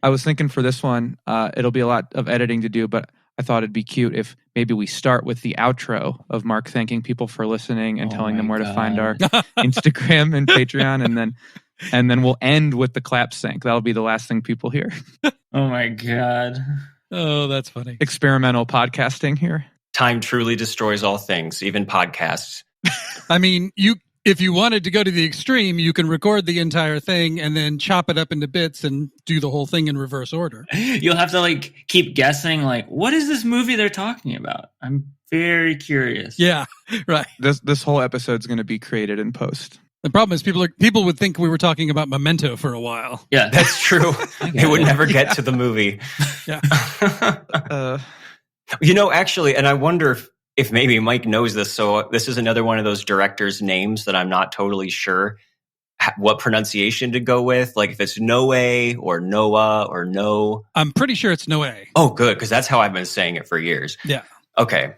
I was thinking for this one, it'll be a lot of editing to do, but I thought it'd be cute if maybe we start with the outro of Marc thanking people for listening and telling them where to find our Instagram and Patreon, and then we'll end with the clap sync. That'll be the last thing people hear. Oh my God. Oh, that's funny. Experimental podcasting here. Time truly destroys all things, even podcasts. I mean, if you wanted to go to the extreme, you can record the entire thing and then chop it up into bits and do the whole thing in reverse order. You'll have to keep guessing, what is this movie they're talking about? I'm very curious. Yeah, right. This whole episode's going to be created in post. The problem is people would think we were talking about Memento for a while. Yeah, that's true. They would never get to the movie. Yeah. Actually, and I wonder if maybe Mike knows this. So this is another one of those directors' names that I'm not totally sure what pronunciation to go with. Like if it's Noé or Noah or No. I'm pretty sure it's Noé. Oh, good, because that's how I've been saying it for years. Yeah. Okay,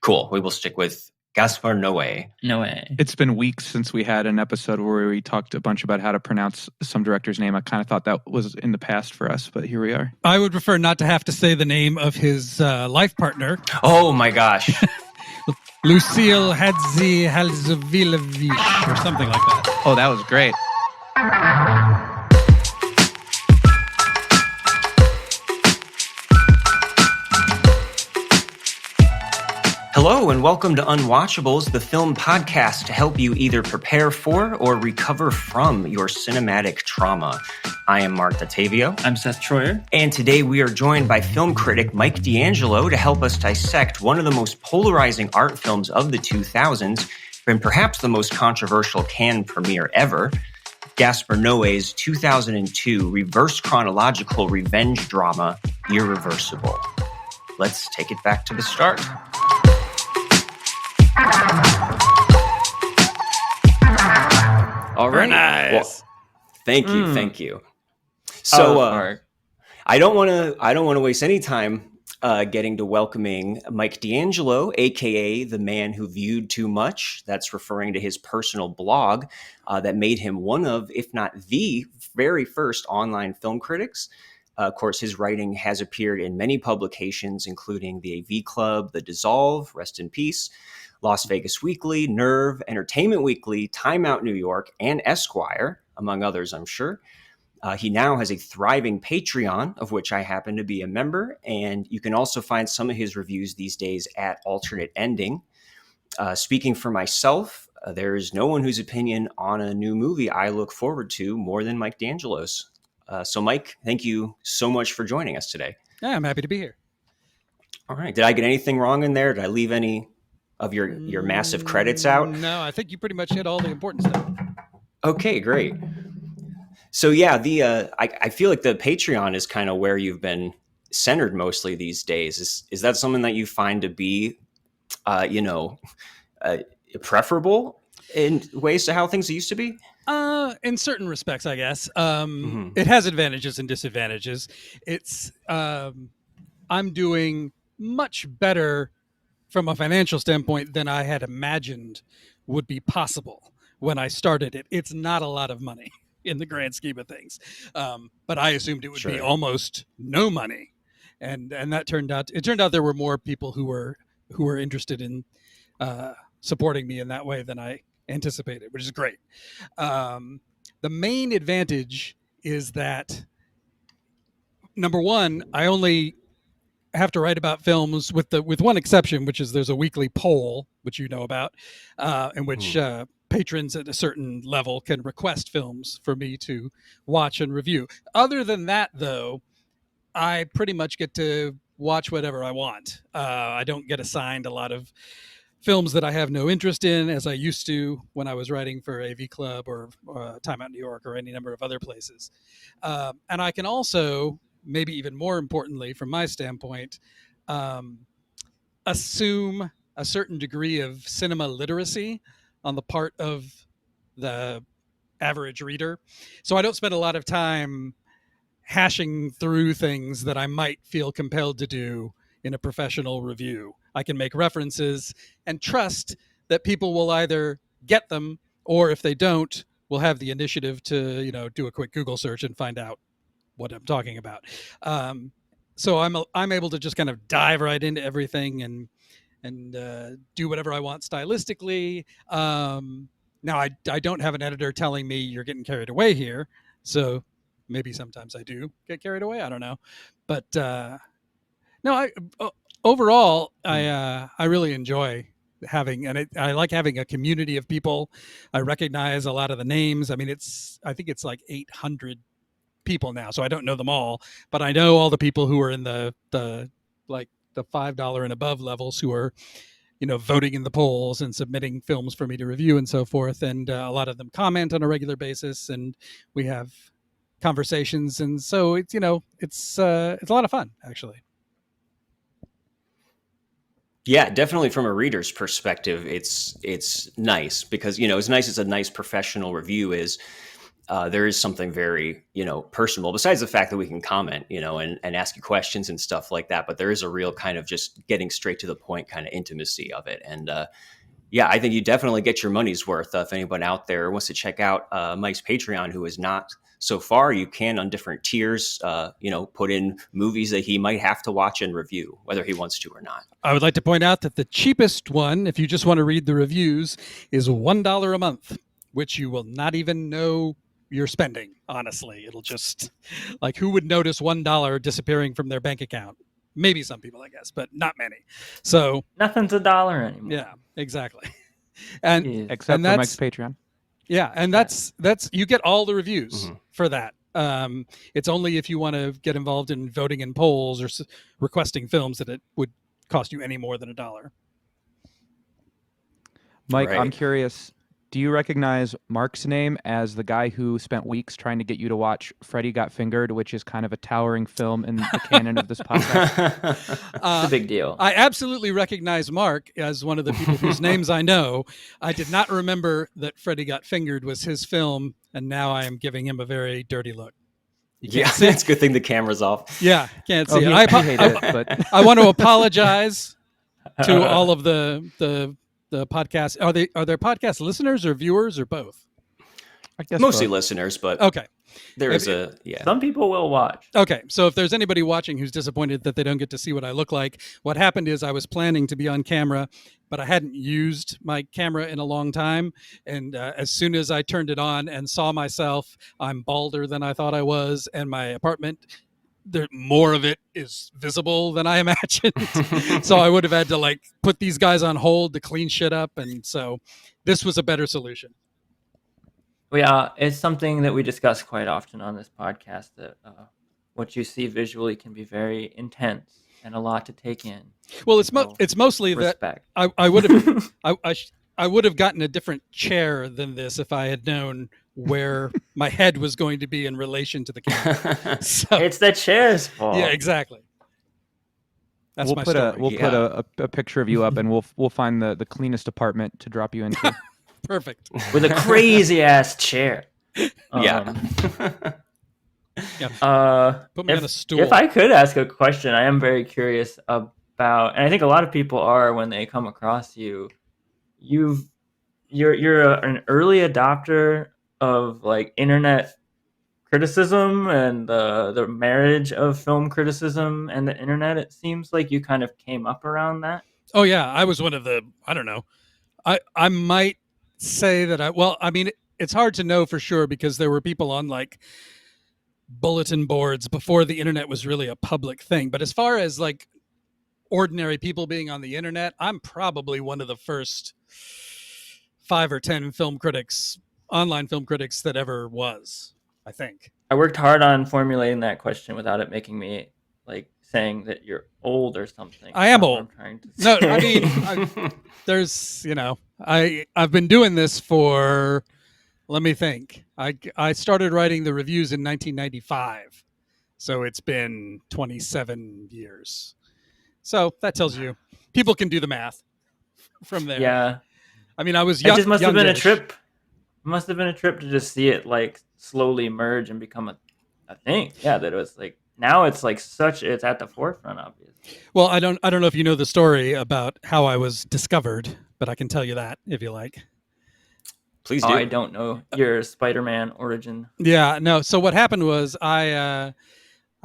cool. We will stick with Gaspar Noé. Noé. It's been weeks since we had an episode where we talked a bunch about how to pronounce some director's name. I kind of thought that was in the past for us, but here we are. I would prefer not to have to say the name of his life partner. Oh my gosh. Lucille Hadzivilovich or something like that. Oh, that was great. Hello and welcome to Unwatchables, the film podcast to help you either prepare for or recover from your cinematic trauma. I am Marc Dottavio. I'm Seth Troyer. And today we are joined by film critic Mike D'Angelo to help us dissect one of the most polarizing art films of the 2000s and perhaps the most controversial Cannes premiere ever, Gaspar Noé's 2002 reverse chronological revenge drama, Irreversible. Let's take it back to the start. All right. Nice. Well, thank you. So I don't want to waste any time getting to welcoming Mike D'Angelo, aka the man who viewed too much. That's referring to his personal blog that made him one of, if not the very first online film critics. Of course, his writing has appeared in many publications, including the AV Club, The Dissolve, rest in peace, Las Vegas Weekly, Nerve, Entertainment Weekly, Time Out New York, and Esquire, among others, I'm sure. He now has a thriving Patreon, of which I happen to be a member, and you can also find some of his reviews these days at Alternate Ending. Speaking for myself, there is no one whose opinion on a new movie I look forward to more than Mike D'Angelo's. So, Mike, thank you so much for joining us today. Yeah, I'm happy to be here. All right. Did I get anything wrong in there? Did I leave any of your massive credits out? No, I think you pretty much hit all the important stuff. Okay, great. So yeah, I feel like the Patreon is kind of where you've been centered mostly these days. Is that something that you find to be, preferable in ways to how things used to be? In certain respects, I guess. It has advantages and disadvantages. It's I'm doing much better from a financial standpoint than I had imagined would be possible when I started it. It's not a lot of money in the grand scheme of things, but I assumed it would be almost no money, and that turned out there were more people who were interested in supporting me in that way than I anticipated, which is great. The main advantage is that, number one, I only have to write about films with one exception, which is there's a weekly poll, which you know about, in which patrons at a certain level can request films for me to watch and review. Other than that, though, I pretty much get to watch whatever I want. I don't get assigned a lot of films that I have no interest in, as I used to when I was writing for AV Club or Time Out New York or any number of other places. And I can also, maybe even more importantly from my standpoint, assume a certain degree of cinema literacy on the part of the average reader. So I don't spend a lot of time hashing through things that I might feel compelled to do in a professional review. I can make references and trust that people will either get them, or if they don't, will have the initiative to, do a quick Google search and find out what I'm talking about. So I'm able to just kind of dive right into everything and do whatever I want stylistically. Now I don't have an editor telling me you're getting carried away here, so maybe sometimes I do get carried away. I don't know, but no, overall I really enjoy having, and I like having a community of people. I recognize a lot of the names. I mean, I think it's like 800 people now, so I don't know them all, but I know all the people who are in the like the $5 and above levels who are, voting in the polls and submitting films for me to review and so forth. And a lot of them comment on a regular basis, and we have conversations. And so it's a lot of fun, actually. Yeah, definitely from a reader's perspective, it's nice because, as nice as a nice professional review is, there is something very, personal, besides the fact that we can comment, and ask you questions and stuff like that. But there is a real kind of just getting straight to the point kind of intimacy of it. And yeah, I think you definitely get your money's worth. If anyone out there wants to check out Mike's Patreon, who is not so far, you can on different tiers, put in movies that he might have to watch and review, whether he wants to or not. I would like to point out that the cheapest one, if you just want to read the reviews, is $1 a month, which you will not even know you're spending. Honestly, it'll just, like, who would notice $1 disappearing from their bank account? Maybe some people, I guess, but not many. So nothing's $1 anymore. Yeah, exactly. And except for Mike's Patreon. Yeah, and that's you get all the reviews for that. It's only if you want to get involved in voting in polls or requesting films that it would cost you any more than $1. Mike, right. I'm curious. Do you recognize Marc's name as the guy who spent weeks trying to get you to watch Freddy Got Fingered, which is kind of a towering film in the canon of this podcast? It's a big deal. I absolutely recognize Marc as one of the people whose names I know. I did not remember that Freddy Got Fingered was his film, and now I am giving him a very dirty look. Yeah, it's a good thing the camera's off. Yeah, can't see it. But I want to apologize to all of the podcast. Are there podcast listeners or viewers or both? I guess mostly listeners, but okay. There is some people will watch. Okay, so if there's anybody watching who's disappointed that they don't get to see what I look like, what happened is I was planning to be on camera, but I hadn't used my camera in a long time, and as soon as I turned it on and saw myself, I'm balder than I thought I was, and my apartment, more of it is visible than I imagined. So I would have had to put these guys on hold to clean shit up, and so this was a better solution. Yeah, it's something that we discuss quite often on this podcast, that what you see visually can be very intense and a lot to take in. Well, it's mostly respect. That I would have I would have gotten a different chair than this if I had known where my head was going to be in relation to the camera. So, it's the chair's fault. Yeah, exactly. That's we'll my put story. We'll put a picture of you up, and we'll find the cleanest apartment to drop you into. Perfect. With a crazy ass chair. Yeah. Put me on a stool. If I could ask a question, I am very curious about, and I think a lot of people are when they come across you. You're an early adopter of internet criticism and the marriage of film criticism and the internet. It seems like you kind of came up around that. Oh yeah, I was one of the. I don't know. I might say that it's hard to know for sure because there were people on bulletin boards before the internet was really a public thing. But as far as ordinary people being on the internet, I'm probably one of the first 5 or 10 online film critics that ever was, I think. I worked hard on formulating that question without it making me saying that you're old or something. I am old. No, I mean, there's, I've been doing this for, let me think. I started writing the reviews in 1995. So it's been 27 years. So that tells you, people can do the math from there. Yeah. I mean, I was young. It just must have been a trip. It must have been a trip to just see it slowly merge and become a thing. Yeah, that it was now it's it's at the forefront, obviously. Well, I don't know if you know the story about how I was discovered, but I can tell you that if you like. Please do. I don't know your Spider-Man origin. Yeah, no. So what happened was I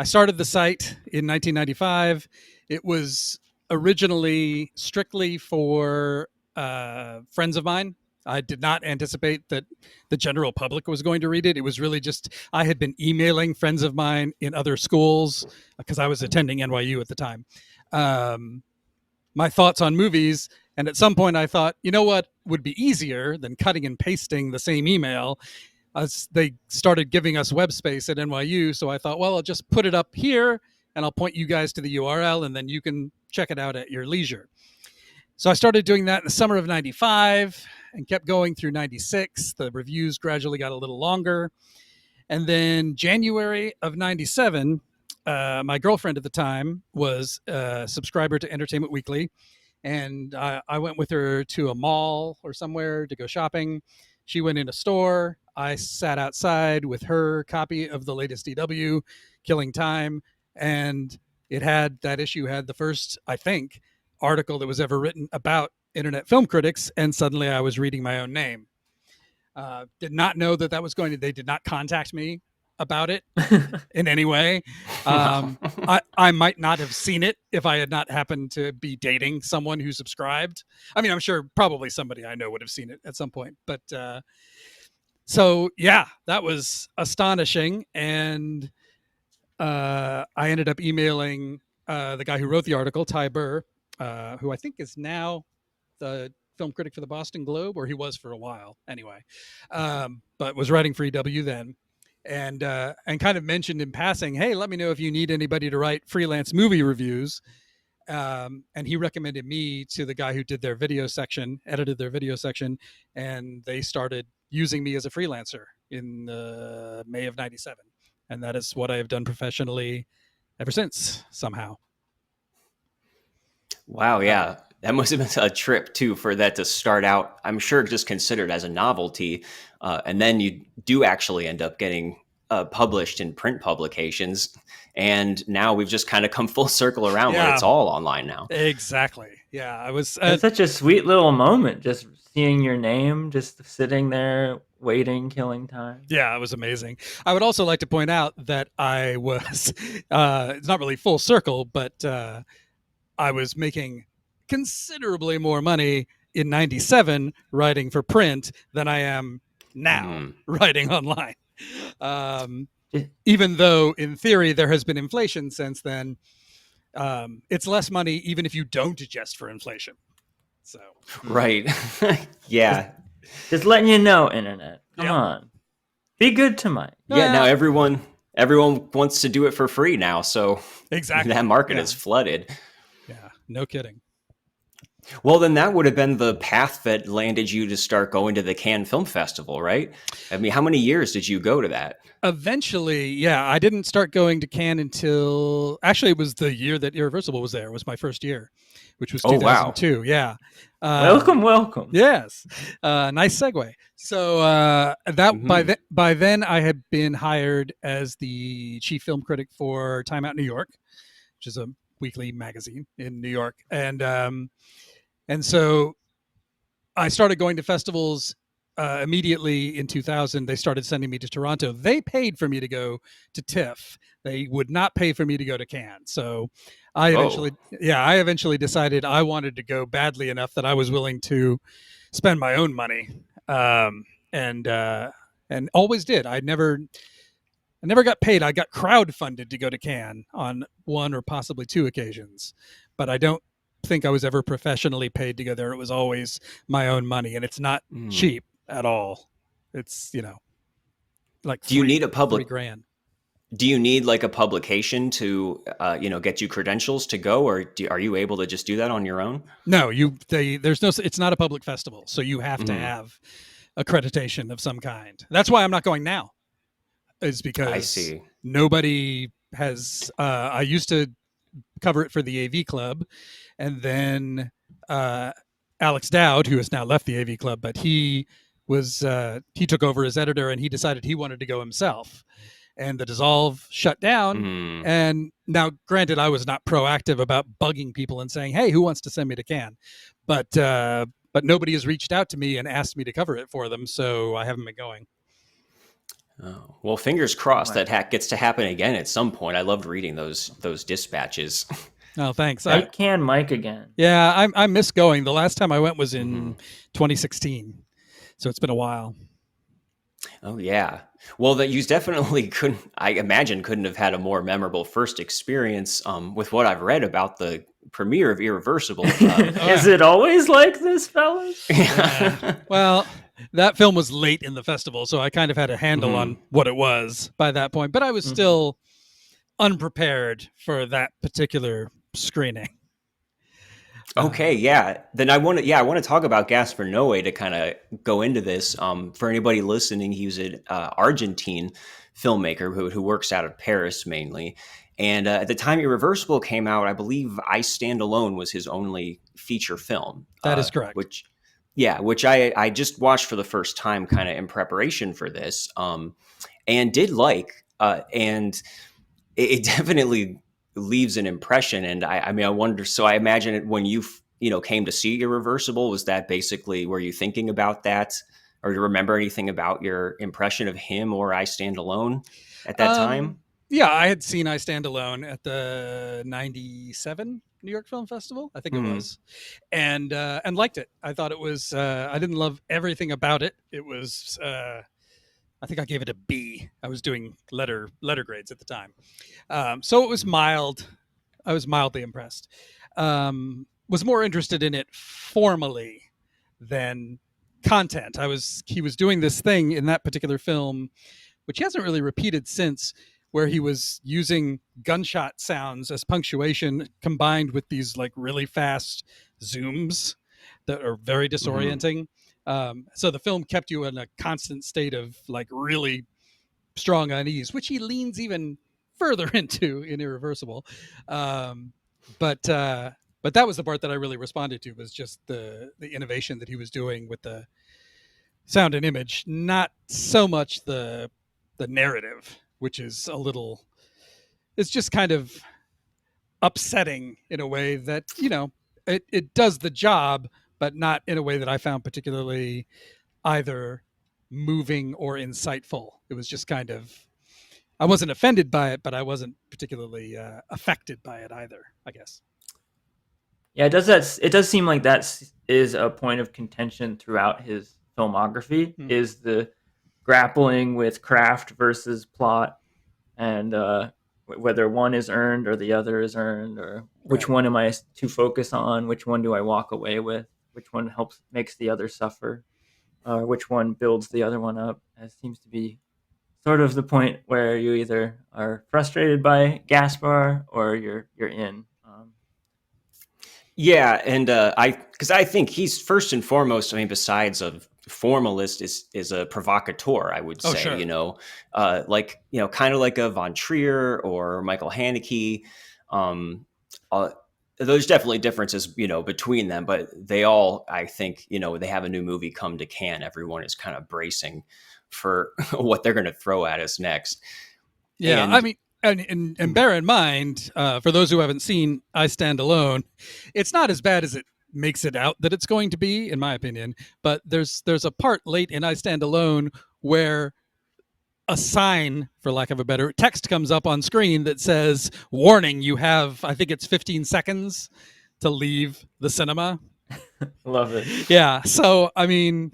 started the site in 1995. It was originally strictly for friends of mine. I did not anticipate that the general public was going to read it. It was really just, I had been emailing friends of mine in other schools because I was attending NYU at the time. My thoughts on movies. And at some point I thought, you know what would be easier than cutting and pasting the same email? They started giving us web space at NYU. So I thought, well, I'll just put it up here and I'll point you guys to the URL and then you can check it out at your leisure. So I started doing that in the summer of 95 and kept going through 96. The reviews gradually got a little longer. And then January of 97, my girlfriend at the time was a subscriber to Entertainment Weekly. And I went with her to a mall or somewhere to go shopping. She went in a store. I sat outside with her copy of the latest DW, Killing Time. And that issue had the first, I think, article that was ever written about internet film critics, and suddenly I was reading my own name. Did not know that was they did not contact me about it in any way. I might not have seen it if I had not happened to be dating someone who subscribed. I mean, I'm sure probably somebody I know would have seen it at some point, but so yeah, that was astonishing. And I ended up emailing the guy who wrote the article, Ty Burr, who I think is now the film critic for the Boston Globe, or he was for a while anyway, but was writing for EW then, and kind of mentioned in passing, hey, let me know if you need anybody to write freelance movie reviews. And he recommended me to the guy who did their video section, edited their video section, and they started using me as a freelancer in May of 97. And that is what I have done professionally ever since, somehow. Wow, yeah. That must have been a trip, too, for that to start out, I'm sure, just considered as a novelty. And then you do actually end up getting published in print publications. And now we've just kind of come full circle around where it's all online now. Exactly. Yeah, it's such a sweet little moment, just seeing your name, just sitting there, waiting, killing time. Yeah, it was amazing. I would also like to point out that I was, it's not really full circle, but I was making considerably more money in 97 writing for print than I am now writing online. Even though in theory there has been inflation since then, it's less money even if you don't adjust for inflation. So right. Yeah. Just letting you know, internet. Come on. Be good to Mike. Yeah, now everyone wants to do it for free now, so exactly that market is flooded. Yeah, no kidding. Well, then that would have been the path that landed you to start going to the Cannes Film Festival, right? I mean, how many years did you go to that? Eventually, yeah. I didn't start going to Cannes until, actually, it was the year that Irreversible was there. It was my first year, which was 2002. Wow. Yeah. Welcome. Yes. Nice segue. So by then I had been hired as the chief film critic for Time Out New York, which is a weekly magazine in New York. And so I started going to festivals immediately in 2000. They started sending me to Toronto. They paid for me to go to TIFF. They would not pay for me to go to Cannes. So I eventually decided I wanted to go badly enough that I was willing to spend my own money, and always did. I never got paid. I got crowdfunded to go to Cannes on one or possibly two occasions, but I don't think I was ever professionally paid to go there. It was always my own money, and it's not cheap at all. It's, like do you need a public $3,000? Do you need like a publication to get you credentials to go, or are you able to just do that on your own? No, it's not a public festival, so you have to have accreditation of some kind. That's why I'm not going now. Is because I see. Nobody has. I used to cover it for the AV Club, and then Alex Dowd, who has now left the AV Club, but he took over as editor, and he decided he wanted to go himself. And the Dissolve shut down. And now, granted, I was not proactive about bugging people and saying, "Hey, who wants to send me to Cannes?" But but nobody has reached out to me and asked me to cover it for them, so I haven't been going. Oh, well, fingers crossed that gets to happen again at some point. I loved reading those dispatches. Oh, thanks. Can Mike again? Yeah, I miss going. The last time I went was in 2016, so it's been a while. Oh yeah. Well, that you definitely couldn't have had a more memorable first experience. With what I've read about the premiere of Irreversible, is it always like this, fellas? Yeah. Well, that film was late in the festival, so I kind of had a handle on what it was by that point, but I was still unprepared for that particular screening. Okay, yeah. Then I want to talk about Gaspar Noé to kind of go into this. For anybody listening, he was an Argentine filmmaker who works out of Paris mainly. And at the time Irreversible came out, I believe I Stand Alone was his only feature film. That is correct. Which I just watched for the first time kind of in preparation for this, and did like. And it definitely leaves an impression. And I mean, I wonder, so I imagine when you came to see Irreversible, was that basically, were you thinking about that, or do you remember anything about your impression of him or I Stand Alone at that time? Yeah, I had seen I Stand Alone at the 97 New York Film Festival, I think it was, and liked it. I thought it was, I didn't love everything about it. It was, I think I gave it a B. I was doing letter grades at the time. So it was mild. I was mildly impressed. Was more interested in it formally than content. He was doing this thing in that particular film, which he hasn't really repeated since, where he was using gunshot sounds as punctuation combined with these like really fast zooms that are very disorienting. So the film kept you in a constant state of like really strong unease, which he leans even further into in Irreversible. But that was the part that I really responded to, was just the innovation that he was doing with the sound and image, not so much the narrative, which is it's just kind of upsetting in a way that, it does the job, but not in a way that I found particularly either moving or insightful. It was just kind of, I wasn't offended by it, but I wasn't particularly affected by it either, I guess. Yeah, it does seem like that is a point of contention throughout his filmography, is the grappling with craft versus plot, and whether one is earned or the other is earned, or which one am I to focus on, which one do I walk away with, which one makes the other suffer, or which one builds the other one up. It seems to be sort of the point where you either are frustrated by Gaspar or you're in. Yeah, and because I think he's first and foremost, I mean, besides a formalist, is a provocateur, I would say. Sure. Kind of like a Von Trier or Michael Haneke. There's definitely differences, between them, but they all, I think, they have a new movie come to Cannes, everyone is kind of bracing for what they're going to throw at us next. Yeah, I mean, and bear in mind, for those who haven't seen I Stand Alone, it's not as bad as it makes it out that it's going to be, in my opinion. But there's a part late in I Stand Alone where a sign, for lack of a better text, comes up on screen that says, "Warning, you have," I think it's 15 seconds to leave the cinema. Love it. Yeah. So, I mean,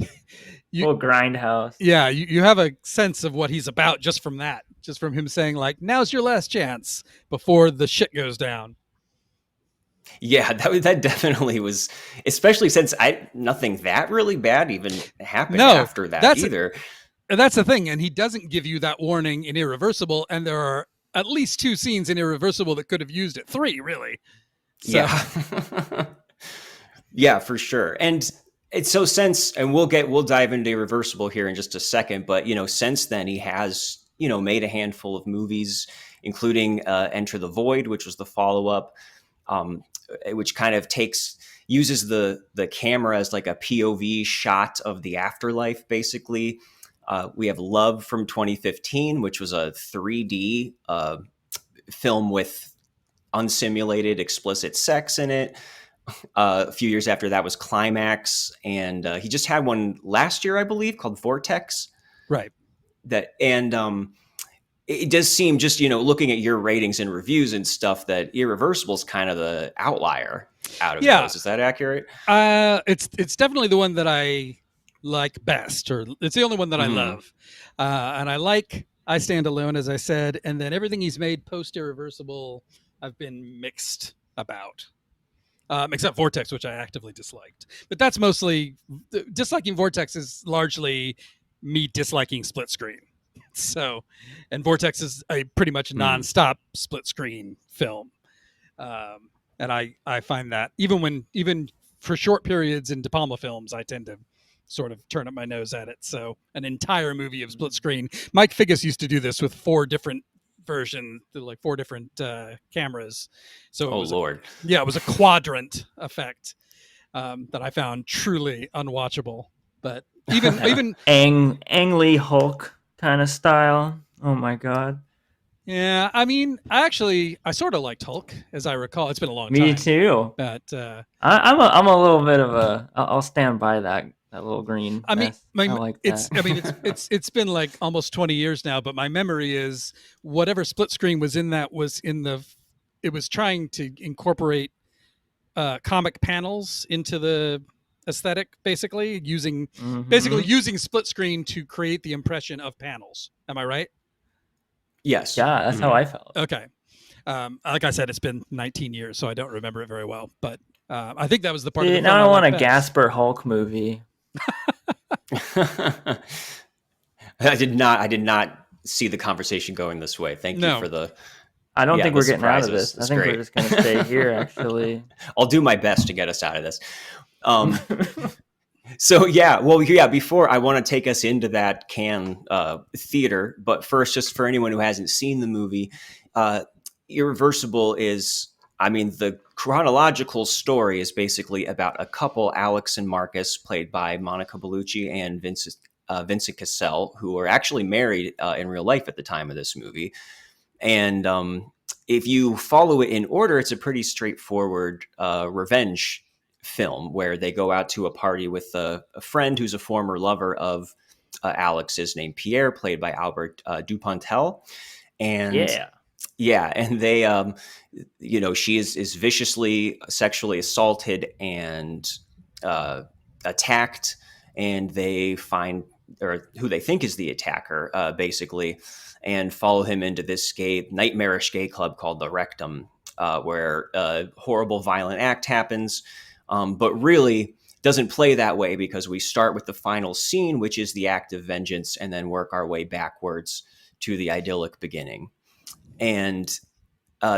full grindhouse. Yeah, you have a sense of what he's about just from that. Just from him saying, like, now's your last chance before the shit goes down. Yeah, that definitely was, especially since nothing that really bad even happened after that either. That's the thing, and he doesn't give you that warning in Irreversible, and there are at least 2 scenes in Irreversible that could have used it. 3, really. So. Yeah. Yeah, for sure. And it's so and we'll dive into Irreversible here in just a second, but since then he has made a handful of movies, including Enter the Void, which was the follow-up, which kind of uses the camera as like a POV shot of the afterlife, basically. We have Love from 2015, which was a 3D film with unsimulated explicit sex in it. A few years after that was Climax, and he just had one last year, I believe, called Vortex. Right. It does seem, just, looking at your ratings and reviews and stuff, that Irreversible is kind of the outlier out of those. Is that accurate? It's definitely the one that I like best, or it's the only one that I love. And I Stand Alone, as I said, and then everything he's made post Irreversible, I've been mixed about. Except Vortex, which I actively disliked. But that's mostly, disliking Vortex is largely me disliking split screen. So, and Vortex is a pretty much nonstop split screen film. And I find that even for short periods in De Palma films, I tend to sort of turn up my nose at it. So an entire movie of split screen. Mike Figgis used to do this with 4 different versions, like 4 different cameras. So it was a quadrant effect that I found truly unwatchable. But even Ang Lee Hulk kind of style. Oh my god. Yeah, I mean, I sort of liked Hulk, as I recall. It's been a long time. Me too. But I'm a little bit of I'll stand by that little green. I mean, I like that. it's been like almost 20 years now, but my memory is whatever split screen was in that it was trying to incorporate comic panels into the aesthetic, basically using split screen to create the impression of panels. Am I right? Yes. Yeah, that's how I felt. Okay. Like I said, it's been 19 years, so I don't remember it very well. But I think that was the part of the film now I want a best. Gasper Hulk movie. I did not see the conversation going this way. Thank you for the... I don't think we're getting surprises. out of this. That's I think great. we're just going to stay here, actually. I'll do my best to get us out of this. Before I want to take us into that Cannes theater, but first, just for anyone who hasn't seen the movie, Irreversible is, the chronological story is basically about a couple, Alex and Marcus, played by Monica Bellucci and Vincent Cassel, who are actually married in real life at the time of this movie. And if you follow it in order, it's a pretty straightforward revenge film where they go out to a party with a friend who's a former lover of Alex's, named Pierre, played by Albert Dupontel. And and they, she is viciously sexually assaulted and attacked, and they find, or who they think is the attacker, basically, and follow him into this nightmarish gay club called the Rectum, where a horrible violent act happens. But really doesn't play that way, because we start with the final scene, which is the act of vengeance, and then work our way backwards to the idyllic beginning. And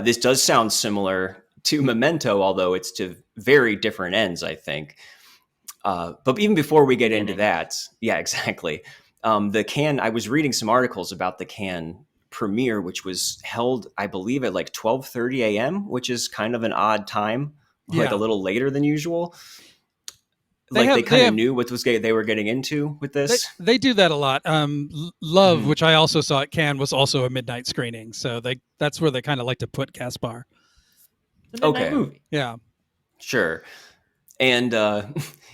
this does sound similar to Memento, although it's to very different ends, I think. But even before we get into that, yeah, exactly. The Cannes, I was reading some articles about the Cannes premiere, which was held, I believe, at like 12:30 a.m., which is kind of an odd time. Like a little later than usual. They kind of knew what they were getting into with this. They do that a lot. Love, which I also saw at Cannes, was also a midnight screening. So that's where they kind of like to put Gaspar. Okay. Movie. Yeah. Sure. And all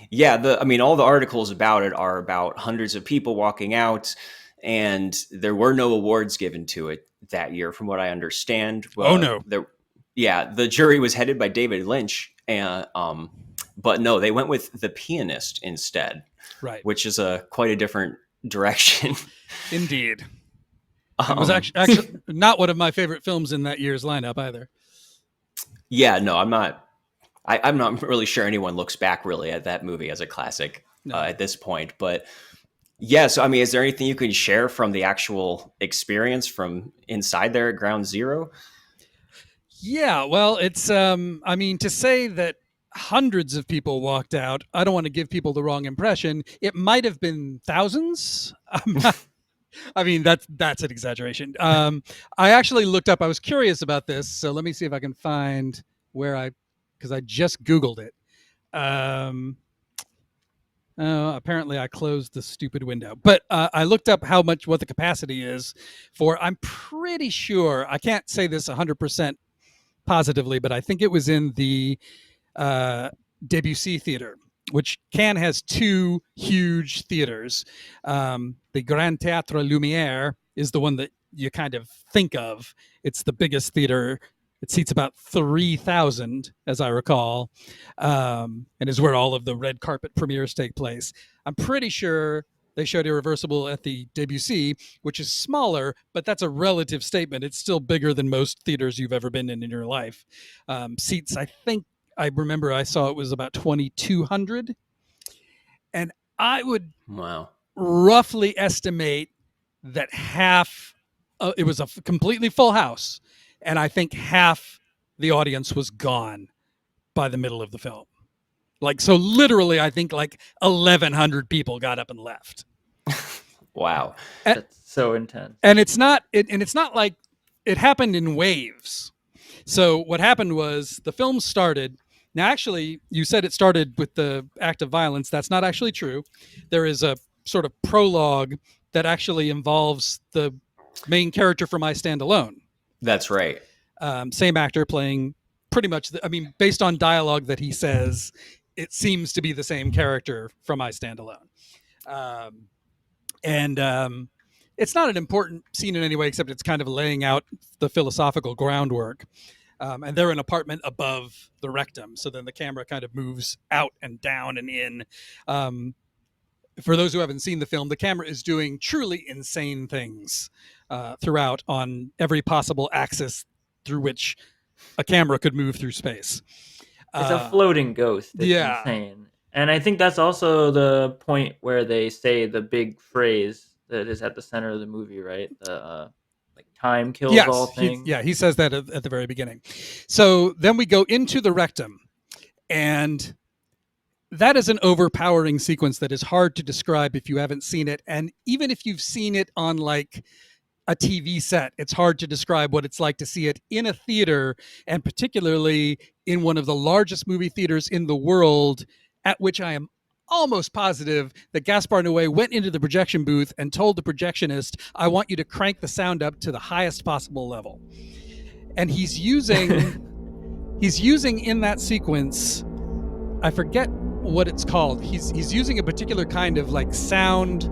the articles about it are about hundreds of people walking out, and there were no awards given to it that year, from what I understand. Oh no. The jury was headed by David Lynch, and but no, they went with The Pianist instead, right? Which is quite a different direction. Indeed, it was actually not one of my favorite films in that year's lineup either. Yeah, no, I'm not. I'm not really sure anyone looks back really at that movie as a classic at this point, but. Yeah, so is there anything you can share from the actual experience from inside there at Ground Zero? Yeah, well, it's, to say that hundreds of people walked out, I don't want to give people the wrong impression. It might have been thousands. That's an exaggeration. I actually looked up, I was curious about this, so let me see if I can find because I just Googled it. Apparently I closed the stupid window, but I looked up what the capacity is for. I'm pretty sure, I can't say this 100% positively, but I think it was in the Debussy Theater, which Cannes has two huge theaters. The Grand Théâtre Lumière is the one that you kind of think of. It's the biggest theater. It seats about 3,000, as I recall, and is where all of the red carpet premieres take place. I'm pretty sure they showed Irreversible at the Debussy, which is smaller, but that's a relative statement. It's still bigger than most theaters you've ever been in your life. Seats, I think, I remember I saw it was about 2,200. And I would roughly estimate that half, it was a completely full house. And I think half the audience was gone by the middle of the film. Like, so literally, I think like 1,100 people got up and left. Wow. That's so intense. And it's not like it happened in waves. So what happened was the film started. Now, actually, you said it started with the act of violence. That's not actually true. There is a sort of prologue that actually involves the main character from I Stand Alone. That's right. Same actor playing pretty much, based on dialogue that he says, it seems to be the same character from I Stand Alone. It's not an important scene in any way, except it's kind of laying out the philosophical groundwork. And they're an apartment above the rectum. So then the camera kind of moves out and down and in. For those who haven't seen the film, the camera is doing truly insane things throughout on every possible axis through which a camera could move through space. It's a floating ghost. It's insane. And I think that's also the point where they say the big phrase that is at the center of the movie, right? The time kills all things. He says that at the very beginning. So then we go into the rectum, and that is an overpowering sequence that is hard to describe if you haven't seen it. And even if you've seen it on like a TV set, it's hard to describe what it's like to see it in a theater, and particularly in one of the largest movie theaters in the world, at which I am almost positive that Gaspar Noé went into the projection booth and told the projectionist, I want you to crank the sound up to the highest possible level. And he's using in that sequence, I forget what it's called. He's using a particular kind of like sound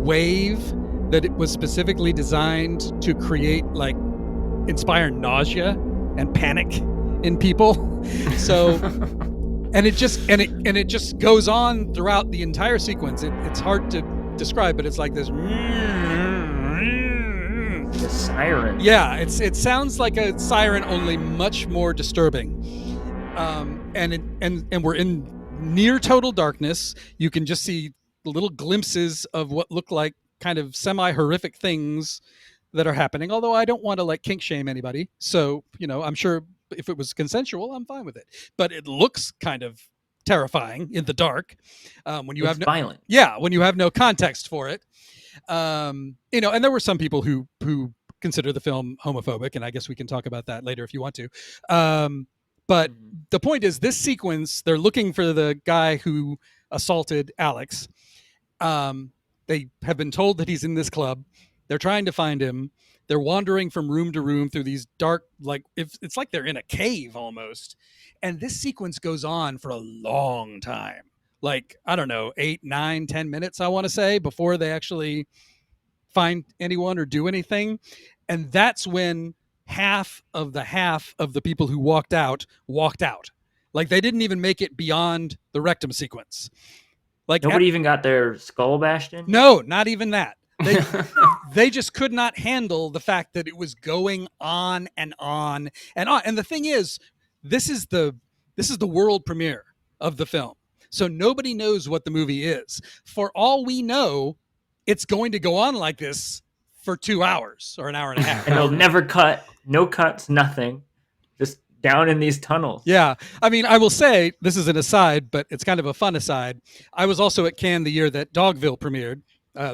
wave that it was specifically designed to create, like, inspire nausea and panic in people. So and it just goes on throughout the entire sequence. It's hard to describe, but it's like this. The siren. Yeah, it sounds like a siren, only much more disturbing. And we're in near total darkness. You can just see little glimpses of what look like kind of semi-horrific things that are happening. Although I don't want to like kink shame anybody, so I'm sure if it was consensual, I'm fine with it. But it looks kind of terrifying in the dark when you have no violent. Yeah, when you have no context for it. And there were some people who consider the film homophobic, and I guess we can talk about that later if you want to. But the point is, this sequence, they're looking for the guy who assaulted Alex. They have been told that he's in this club. They're trying to find him. They're wandering from room to room through these dark, it's like they're in a cave almost. And this sequence goes on for a long time. Like, I don't know, 8, 9, 10 minutes, I want to say, before they actually find anyone or do anything. And that's when half of the people who walked out. Like, they didn't even make it beyond the rectum sequence. Like, nobody even got their skull bashed in? No, not even that. They just could not handle the fact that it was going on and on and on. And the thing is, this is the world premiere of the film. So nobody knows what the movie is. For all we know, it's going to go on like this for 2 hours or an hour and a half. And they'll never cut. No cuts, nothing. Just down in these tunnels. Yeah. I mean, I will say, this is an aside, but it's kind of a fun aside. I was also at Cannes the year that Dogville premiered.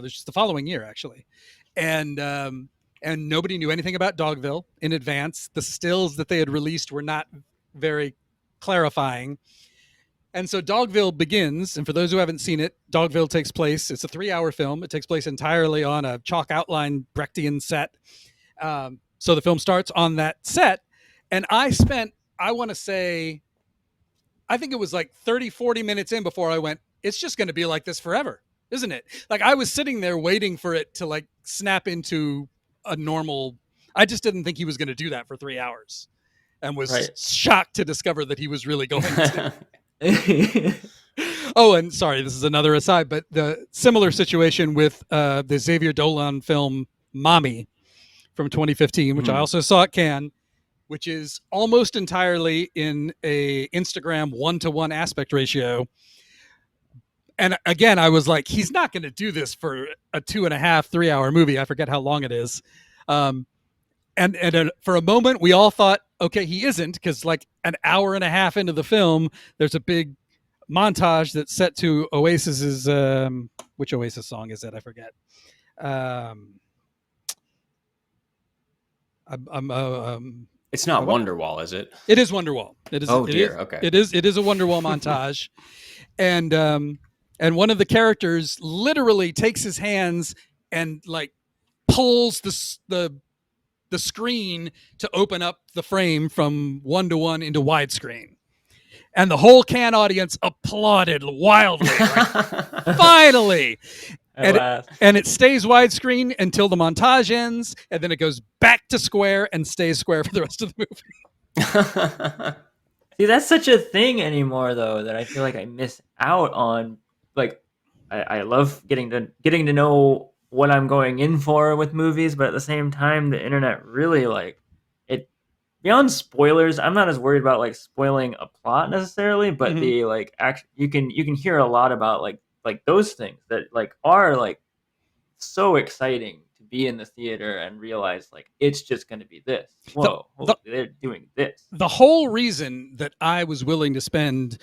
Just the following year, actually. And nobody knew anything about Dogville in advance. The stills that they had released were not very clarifying. And so Dogville begins, and for those who haven't seen it, Dogville takes place, it's a 3-hour film. It takes place entirely on a chalk outline Brechtian set. So the film starts on that set. And I spent, I want to say, I think it was like 30, 40 minutes in before I went, it's just going to be like this forever, isn't it? Like I was sitting there waiting for it to like snap into a normal. I just didn't think he was going to do that for 3 hours, and was shocked to discover that he was really going to. Oh, and sorry, this is another aside, but the similar situation with the Xavier Dolan film Mommy from 2015, which I also saw at Cannes, which is almost entirely in a Instagram 1-to-1 aspect ratio. And again, I was like, he's not going to do this for a 2.5, 3 hour movie. I forget how long it is. And for a moment, we all thought, okay, he isn't, because like an hour and a half into the film, there's a big montage that's set to Oasis's, which Oasis song is it? I forget. It's not Wonderwall, is it? It is Wonderwall. It is. Oh dear. Okay. It is a Wonderwall montage, and one of the characters literally takes his hands and like pulls the screen to open up the frame from 1-to-1 into widescreen. And the whole Cannes audience applauded wildly. Right? Finally! And it stays widescreen until the montage ends, and then it goes back to square and stays square for the rest of the movie. See, that's such a thing anymore, though, that I feel like I miss out on. Like, I love getting to know what I'm going in for with movies, but at the same time, the internet really like it. Beyond spoilers, I'm not as worried about like spoiling a plot necessarily, but the like you can hear a lot about like those things that like are like so exciting to be in the theater and realize like it's just going to be this. Whoa, they're doing this. The whole reason that I was willing to spend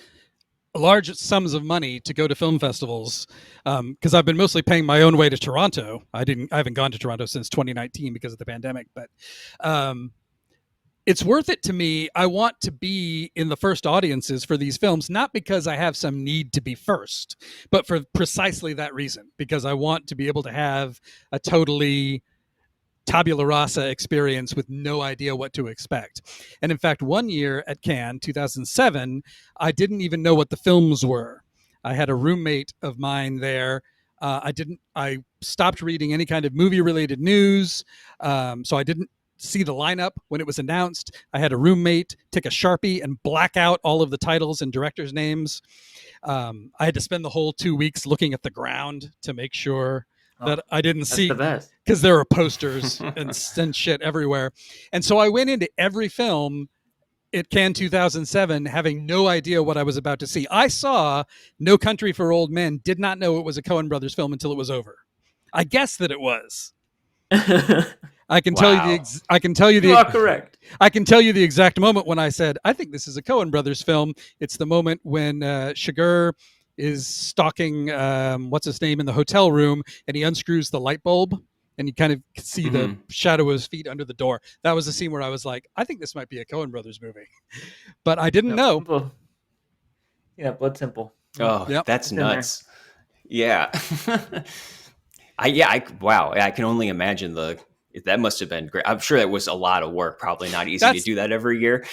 large sums of money to go to film festivals, because I've been mostly paying my own way to Toronto. I haven't gone to Toronto since 2019 because of the pandemic, but it's worth it to me. I want to be in the first audiences for these films, not because I have some need to be first, but for precisely that reason, because I want to be able to have a totally tabula rasa experience with no idea what to expect. And in fact, one year at Cannes, 2007, I didn't even know what the films were. I had a roommate of mine there. I stopped reading any kind of movie related news. So I didn't see the lineup when it was announced. I had a roommate take a Sharpie and black out all of the titles and directors' names. I had to spend the whole 2 weeks looking at the ground to make sure that I didn't see, because there were posters and shit everywhere. And so I went into every film at Cannes 2007 having no idea what I was about to see. I saw No Country for Old Men, did not know it was a Coen Brothers film until it was over. I guessed that it was. I can tell you you are correct. I can tell you the exact moment when I said, I think this is a Coen Brothers film. It's the moment when Chigurh is stalking what's his name in the hotel room, and he unscrews the light bulb, and you kind of see the shadow of his feet under the door. That was the scene where I was like, I think this might be a Coen Brothers movie, but I didn't know. Simple. Yeah, Blood Simple. Oh, that's nuts. Yeah. Wow. I can only imagine that must have been great. I'm sure that was a lot of work. Probably not easy to do that every year.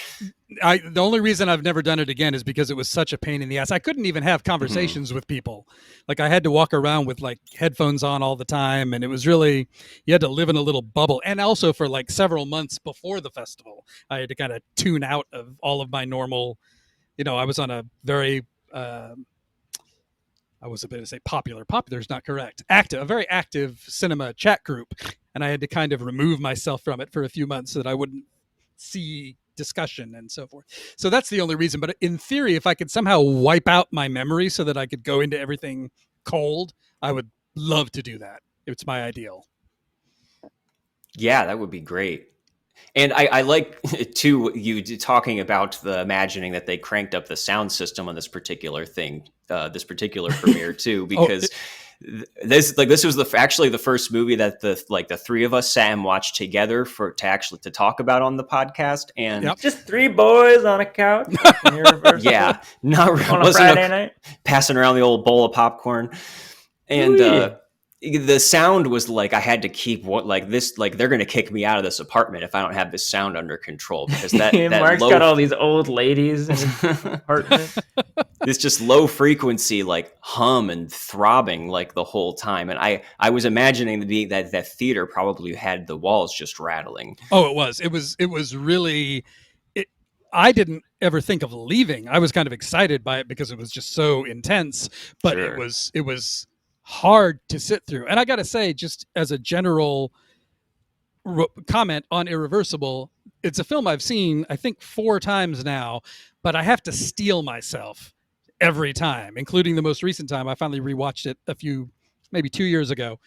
The only reason I've never done it again is because it was such a pain in the ass. I couldn't even have conversations with people. Like I had to walk around with like headphones on all the time. And it was really, you had to live in a little bubble. And also for like several months before the festival, I had to kind of tune out of all of my normal, I was on a very, I was about to say popular is not correct. A very active cinema chat group. And I had to kind of remove myself from it for a few months so that I wouldn't see discussion and so forth. So that's the only reason. But in theory, if I could somehow wipe out my memory so that I could go into everything cold, I would love to do that. It's my ideal. Yeah, that would be great. And I like, too, you talking about the imagining that they cranked up the sound system on this particular thing, this particular premiere, too, because this was actually the first movie that the three of us sat and watched together to talk about on the podcast. And just three boys on a couch. Yeah, not on a Friday night, passing around the old bowl of popcorn. And the sound was like I had to keep they're going to kick me out of this apartment if I don't have this sound under control, because that Mark's got all these old ladies in his apartment. This just low frequency like hum and throbbing like the whole time, and I was imagining that theater probably had the walls just rattling. Oh, it was really. I didn't ever think of leaving. I was kind of excited by it because it was just so intense, but Sure. it was hard to sit through. And I got to say, just as a general comment on Irreversible, it's a film I've seen, I think 4 times now, but I have to steel myself every time, including the most recent time. I finally rewatched it maybe 2 years ago.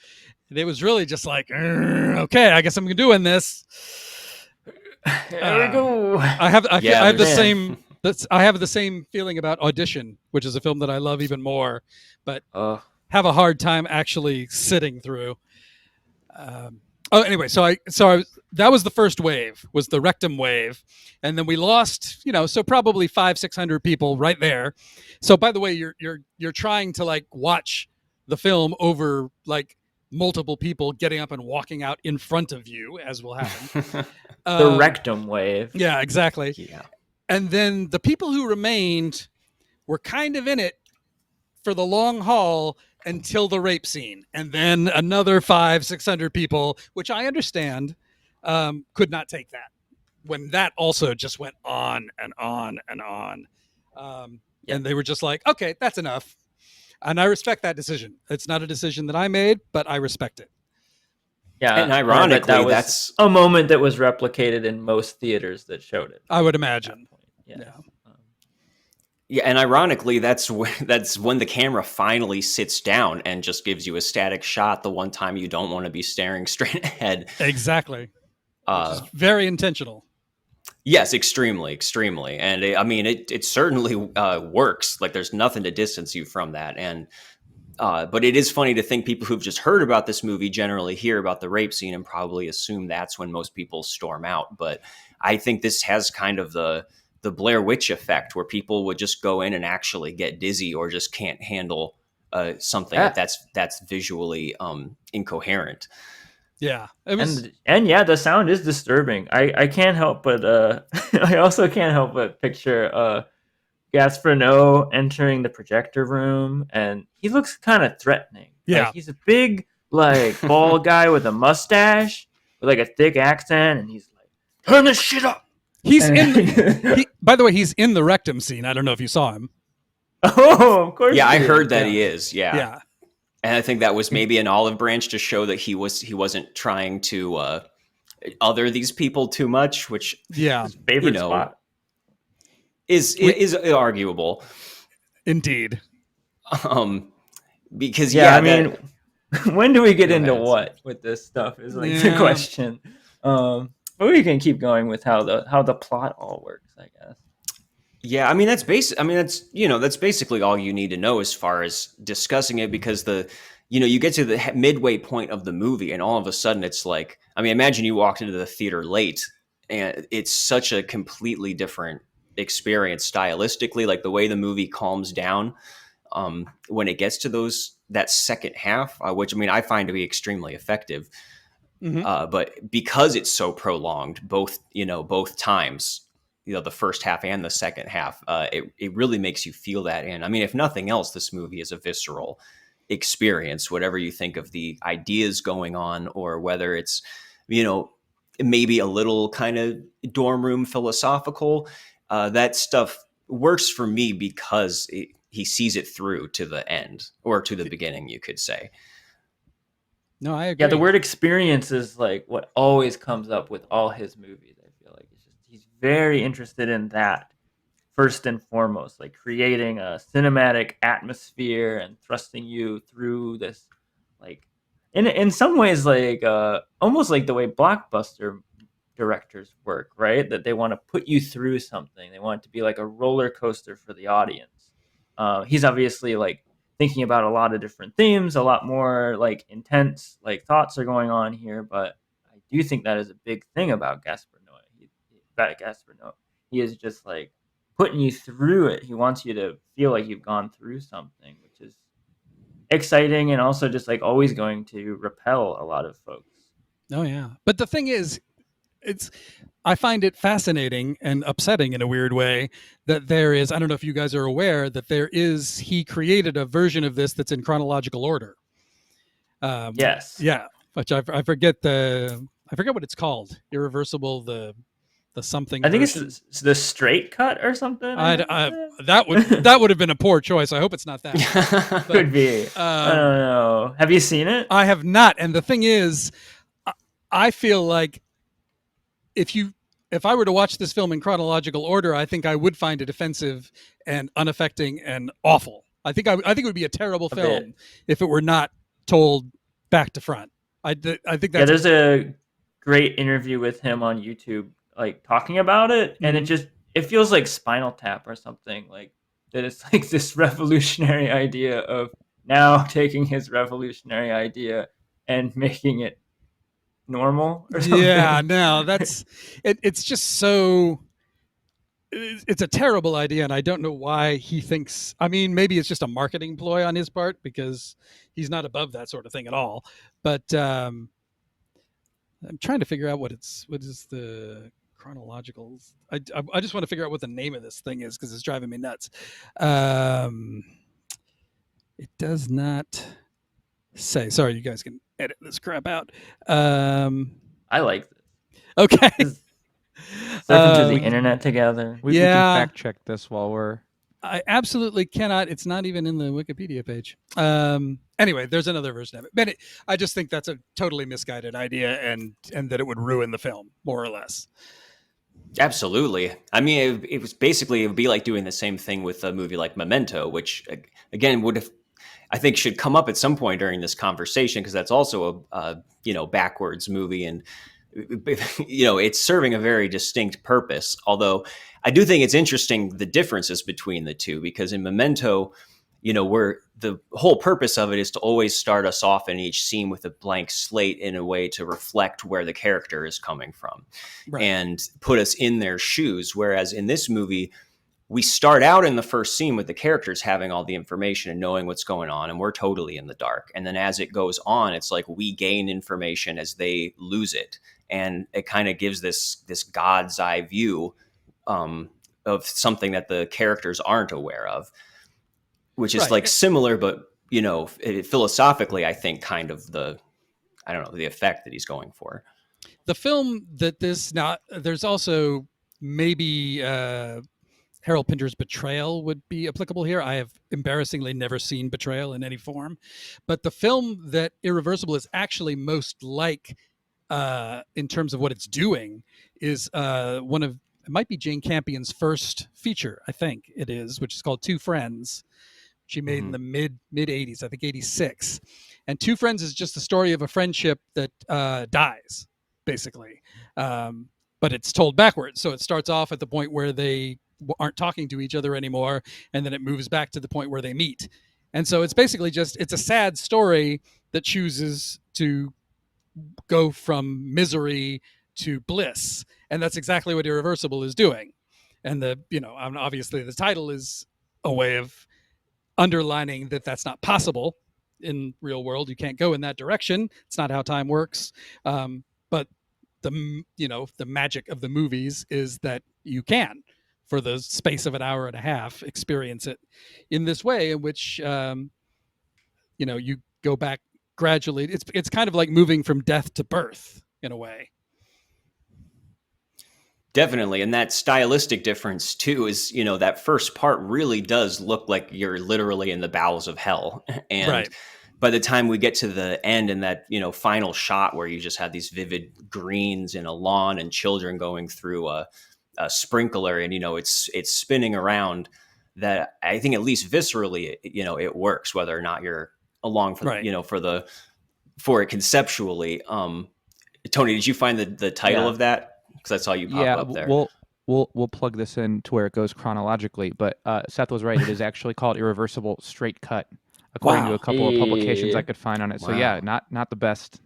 And it was really just like, okay, I guess I'm doing this. There we go. I have the same feeling about Audition, which is a film that I love even more, but have a hard time actually sitting through. Anyway, so that was the first wave, was the rectum wave, and then we lost, so probably 500-600 people right there. So by the way, you're trying to like watch the film over like multiple people getting up and walking out in front of you, as will happen. The rectum wave. Yeah, exactly. Yeah. And then the people who remained were kind of in it for the long haul until the rape scene. And then another 500-600 people, which I understand, could not take that. When that also just went on and on and on. And they were just like, okay, that's enough. And I respect that decision. It's not a decision that I made, but I respect it. Yeah, and ironically, that's a moment that was replicated in most theaters that showed it. I would imagine. Yeah, and ironically, that's when the camera finally sits down and just gives you a static shot. The one time you don't want to be staring straight ahead. Exactly. Which is very intentional. Yes, extremely, extremely, and it certainly works. Like, there's nothing to distance you from that, and. But it is funny to think people who've just heard about this movie generally hear about the rape scene and probably assume that's when most people storm out. But I think this has kind of the Blair Witch effect, where people would just go in and actually get dizzy or just can't handle something that's visually incoherent. Yeah, and the sound is disturbing. I can't help but I also can't help but picture Gaspar Noé entering the projector room, and he looks kind of threatening. Yeah, like, he's a big, like, bald guy with a mustache, with like a thick accent, and he's like, "Turn this shit up." By the way, he's in the rectum scene. I don't know if you saw him. Oh, of course. Yeah, I heard that he is. Yeah, and I think that was maybe an olive branch to show that he wasn't trying to other these people too much, which his favorite spot. Is arguable, Because indeed. when do we get into what with this stuff is like the question. But we can keep going with how the plot all works, I guess. Yeah, that's that's basically all you need to know as far as discussing it, because you get to the midway point of the movie and all of a sudden it's like, imagine you walked into the theater late and it's such a completely different experience stylistically, like the way the movie calms down when it gets to that second half, which I find to be extremely effective. Mm-hmm. But because it's so prolonged, both times, the first half and the second half, it really makes you feel that. And if nothing else, this movie is a visceral experience, whatever you think of the ideas going on, or whether it's, maybe a little kind of dorm room philosophical. That stuff works for me because he sees it through to the end, or to the beginning, you could say. No, I agree. Yeah, the word experience is like what always comes up with all his movies. I feel like he's very interested in that first and foremost, like creating a cinematic atmosphere and thrusting you through this, like in some ways, like almost like the way blockbuster directors work, right? That they want to put you through something. They want it to be like a roller coaster for the audience. He's obviously like thinking about a lot of different themes, a lot more like intense like thoughts are going on here, but I do think that is a big thing about Gaspar Noé. He is just like putting you through it. He wants you to feel like you've gone through something, which is exciting and also just like always going to repel a lot of folks. Oh yeah, but the thing is, I find it fascinating and upsetting in a weird way that there is, I don't know if you guys are aware that he created a version of this that's in chronological order. Yes. Yeah, which I forget what it's called. Irreversible, the something. I think version. It's the straight cut or something. That would have been a poor choice. I hope it's not that. But, could be. I don't know. Have you seen it? I have not. And the thing is, I feel like if I were to watch this film in chronological order, I think I would find it offensive and unaffecting and awful. I think it would be a terrible film if it were not told back to front. I think that's there's a great interview with him on YouTube, like talking about it, and it feels like Spinal Tap or something, like that. It's like this revolutionary idea of now taking his revolutionary idea and making it normal or something. Yeah, no, that's it. It's just so. It's a terrible idea, and I don't know why he thinks. I mean, maybe it's just a marketing ploy on his part because he's not above that sort of thing at all. But I'm trying to figure out what is the chronological. I just want to figure out what the name of this thing is because it's driving me nuts. It does not say. Sorry, you guys can edit this crap out. I like this. Okay. Surfing to the internet together. We can fact check this while we're. I absolutely cannot. It's not even in the Wikipedia page. Anyway, there's another version of it. But I just think that's a totally misguided idea, and that it would ruin the film more or less. Absolutely. I mean, it would be like doing the same thing with a movie like Memento, which again I think should come up at some point during this conversation because that's also a backwards movie and. It's serving a very distinct purpose. Although I do think it's interesting the differences between the two, because in Memento, where the whole purpose of it is to always start us off in each scene with a blank slate in a way to reflect where the character is coming from and put us in their shoes. Whereas in this movie, we start out in the first scene with the characters having all the information and knowing what's going on, and we're totally in the dark. And then as it goes on, it's like we gain information as they lose it. And it kind of gives this God's eye view of something that the characters aren't aware of, which is like similar, but, philosophically, I think kind of the effect that he's going for. The film there's also maybe Harold Pinter's Betrayal would be applicable here. I have embarrassingly never seen Betrayal in any form, but the film that Irreversible is actually most like in terms of what it's doing is it might be Jane Campion's first feature, I think it is, which is called Two Friends. She made in the mid 80s, I think 86. And Two Friends is just the story of a friendship that dies, basically. But it's told backwards. So it starts off at the point where they aren't talking to each other anymore, and then it moves back to the point where they meet. And so it's basically it's a sad story that chooses to go from misery to bliss, and that's exactly what Irreversible is doing. And obviously the title is a way of underlining that that's not possible in real world. You can't go in that direction. It's not how time works. But the magic of the movies is that you can, for the space of an hour and a half, experience it in this way in which you go back gradually. It's kind of like moving from death to birth in a way. Definitely. And that stylistic difference too is, that first part really does look like you're literally in the bowels of hell. And by the time we get to the end and that, final shot where you just have these vivid greens in a lawn and children going through a sprinkler and, it's spinning around, that I think at least viscerally, it works, whether or not you're along for for it conceptually. Tony, did you find the title of that? Because I saw you pop up there. We'll plug this in to where it goes chronologically. But Seth was right; it is actually called Irreversible Straight Cut, according to a couple of publications I could find on it. So yeah, not the best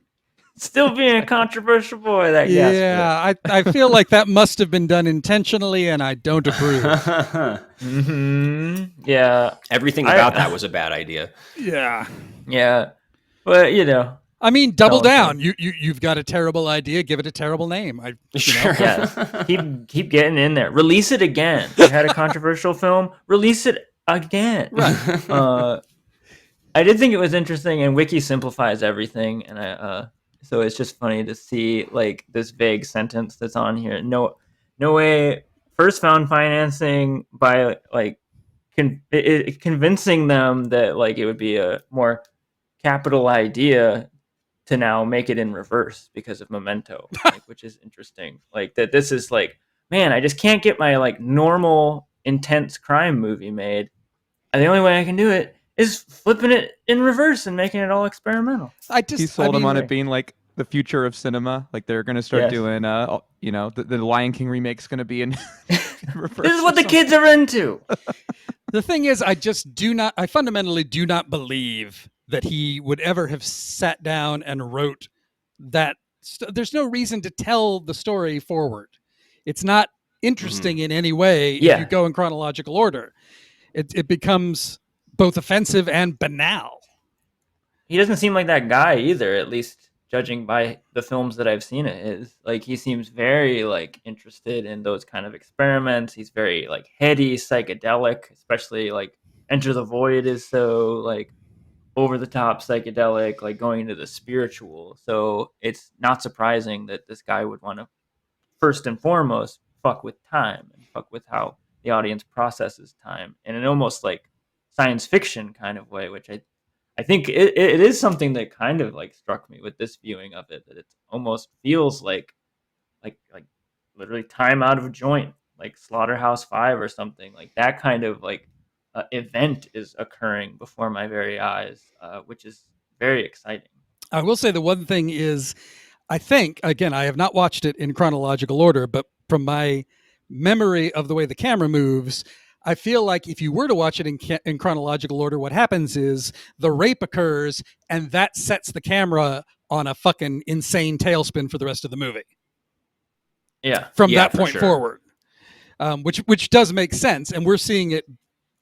Still being a controversial boy, that guy. Yeah, I feel like that must have been done intentionally, and I don't approve. Yeah. Everything about that was a bad idea. Yeah. Yeah. But, I mean, double down. You've got a terrible idea. Give it a terrible name. Sure. Yeah. Keep getting in there. Release it again. You had a controversial film. Release it again. Right. I did think it was interesting, and Wiki simplifies everything, and so it's just funny to see like this vague sentence that's on here. No way. First found financing by like convincing them that like it would be a more capital idea to now make it in reverse because of Memento, like, which is interesting. Like that this is like, man, I just can't get my like normal intense crime movie made. And the only way I can do it is flipping it in reverse and making it all experimental. He sold him on it being like the future of cinema. Like they're going to start doing, the Lion King remake's going to be in reverse. This is what the kids are into. The thing is, I fundamentally do not believe that he would ever have sat down and wrote that. There's no reason to tell the story forward. It's not interesting in any way if you go in chronological order. It becomes both offensive and banal. He doesn't seem like that guy either, at least judging by the films that I've seen it is. Like he seems very like interested in those kind of experiments. He's very like heady, psychedelic, especially like Enter the Void is so like over the top psychedelic, like going into the spiritual. So it's not surprising that this guy would want to first and foremost fuck with time and fuck with how the audience processes time in an almost like science fiction kind of way, which I think it is something that kind of like struck me with this viewing of it, that it almost feels like literally time out of joint, like Slaughterhouse-5 or something like that kind of like event is occurring before my very eyes, which is very exciting. I will say the one thing is, I think, again, I have not watched it in chronological order, but from my memory of the way the camera moves, I feel like if you were to watch it in chronological order, what happens is the rape occurs and that sets the camera on a fucking insane tailspin for the rest of the movie. Yeah. From that point forward, which does make sense. And we're seeing it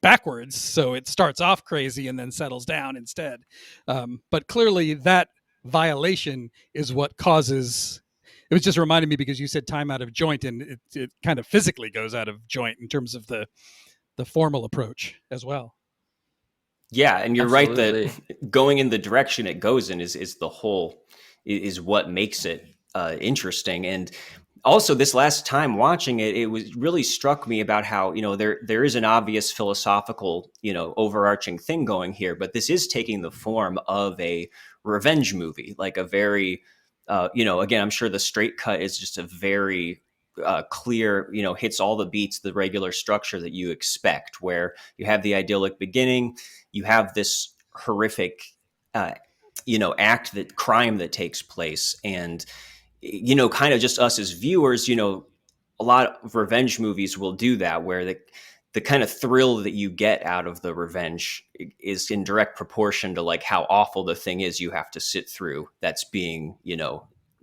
backwards. So it starts off crazy and then settles down instead. But clearly that violation is what causes... It was just reminding me because you said time out of joint, and it kind of physically goes out of joint in terms of the formal approach as well. Yeah, and you're Absolutely. Right that going in the direction it goes in is the whole is what makes it interesting. And also this last time watching it, it was really struck me about how there is an obvious philosophical overarching thing going here, but this is taking the form of a revenge movie, like a very again, I'm sure the straight cut is just a very clear, hits all the beats, the regular structure that you expect, where you have the idyllic beginning, you have this horrific, crime that takes place. And, kind of just us as viewers, a lot of revenge movies will do that, where the kind of thrill that you get out of the revenge is in direct proportion to like how awful the thing is you have to sit through that's being, the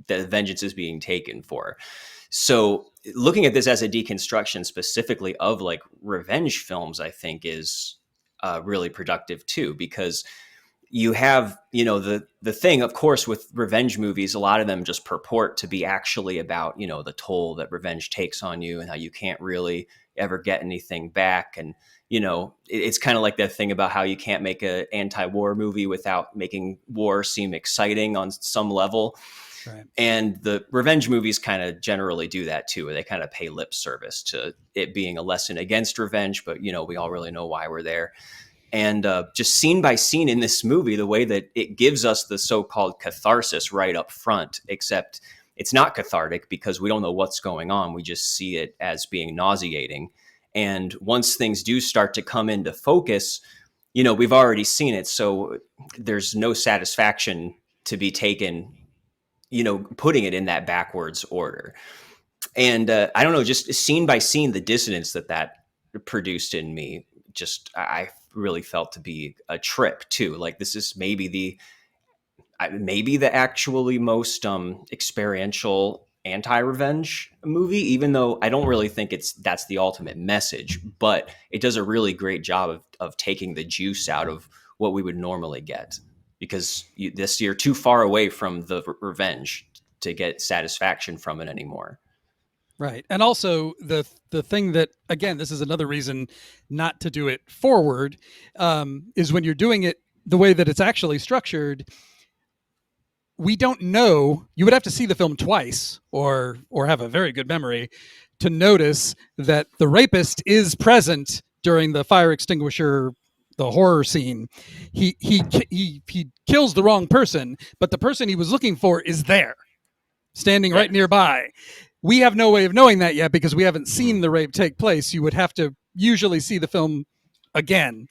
vengeance is being taken for. So looking at this as a deconstruction specifically of like revenge films, I think is really productive too, because you have, the thing, of course, with revenge movies, a lot of them just purport to be actually about, the toll that revenge takes on you and how you can't really ever get anything back. And, it's kind of like that thing about how you can't make an anti-war movie without making war seem exciting on some level. Right. And the revenge movies kind of generally do that too, where they kind of pay lip service to it being a lesson against revenge, but we all really know why we're there. And just scene by scene in this movie, the way that it gives us the so-called catharsis right up front, except it's not cathartic because we don't know what's going on. We just see it as being nauseating. And once things do start to come into focus, we've already seen it. So there's no satisfaction to be taken, putting it in that backwards order. And I don't know, just scene by scene, the dissonance that produced in me, I really felt to be a trip too. Like this is maybe maybe the actually most experiential anti-revenge movie, even though I don't really think that's the ultimate message, but it does a really great job of taking the juice out of what we would normally get, because you're too far away from the revenge to get satisfaction from it anymore. Right. And also the thing that, again, this is another reason not to do it forward, is when you're doing it the way that it's actually structured, we don't know. You would have to see the film twice or have a very good memory to notice that the rapist is present during the fire extinguisher, the horror scene. He kills the wrong person, but the person he was looking for is there, standing right nearby. We have no way of knowing that yet because we haven't seen the rape take place. You would have to usually see the film again,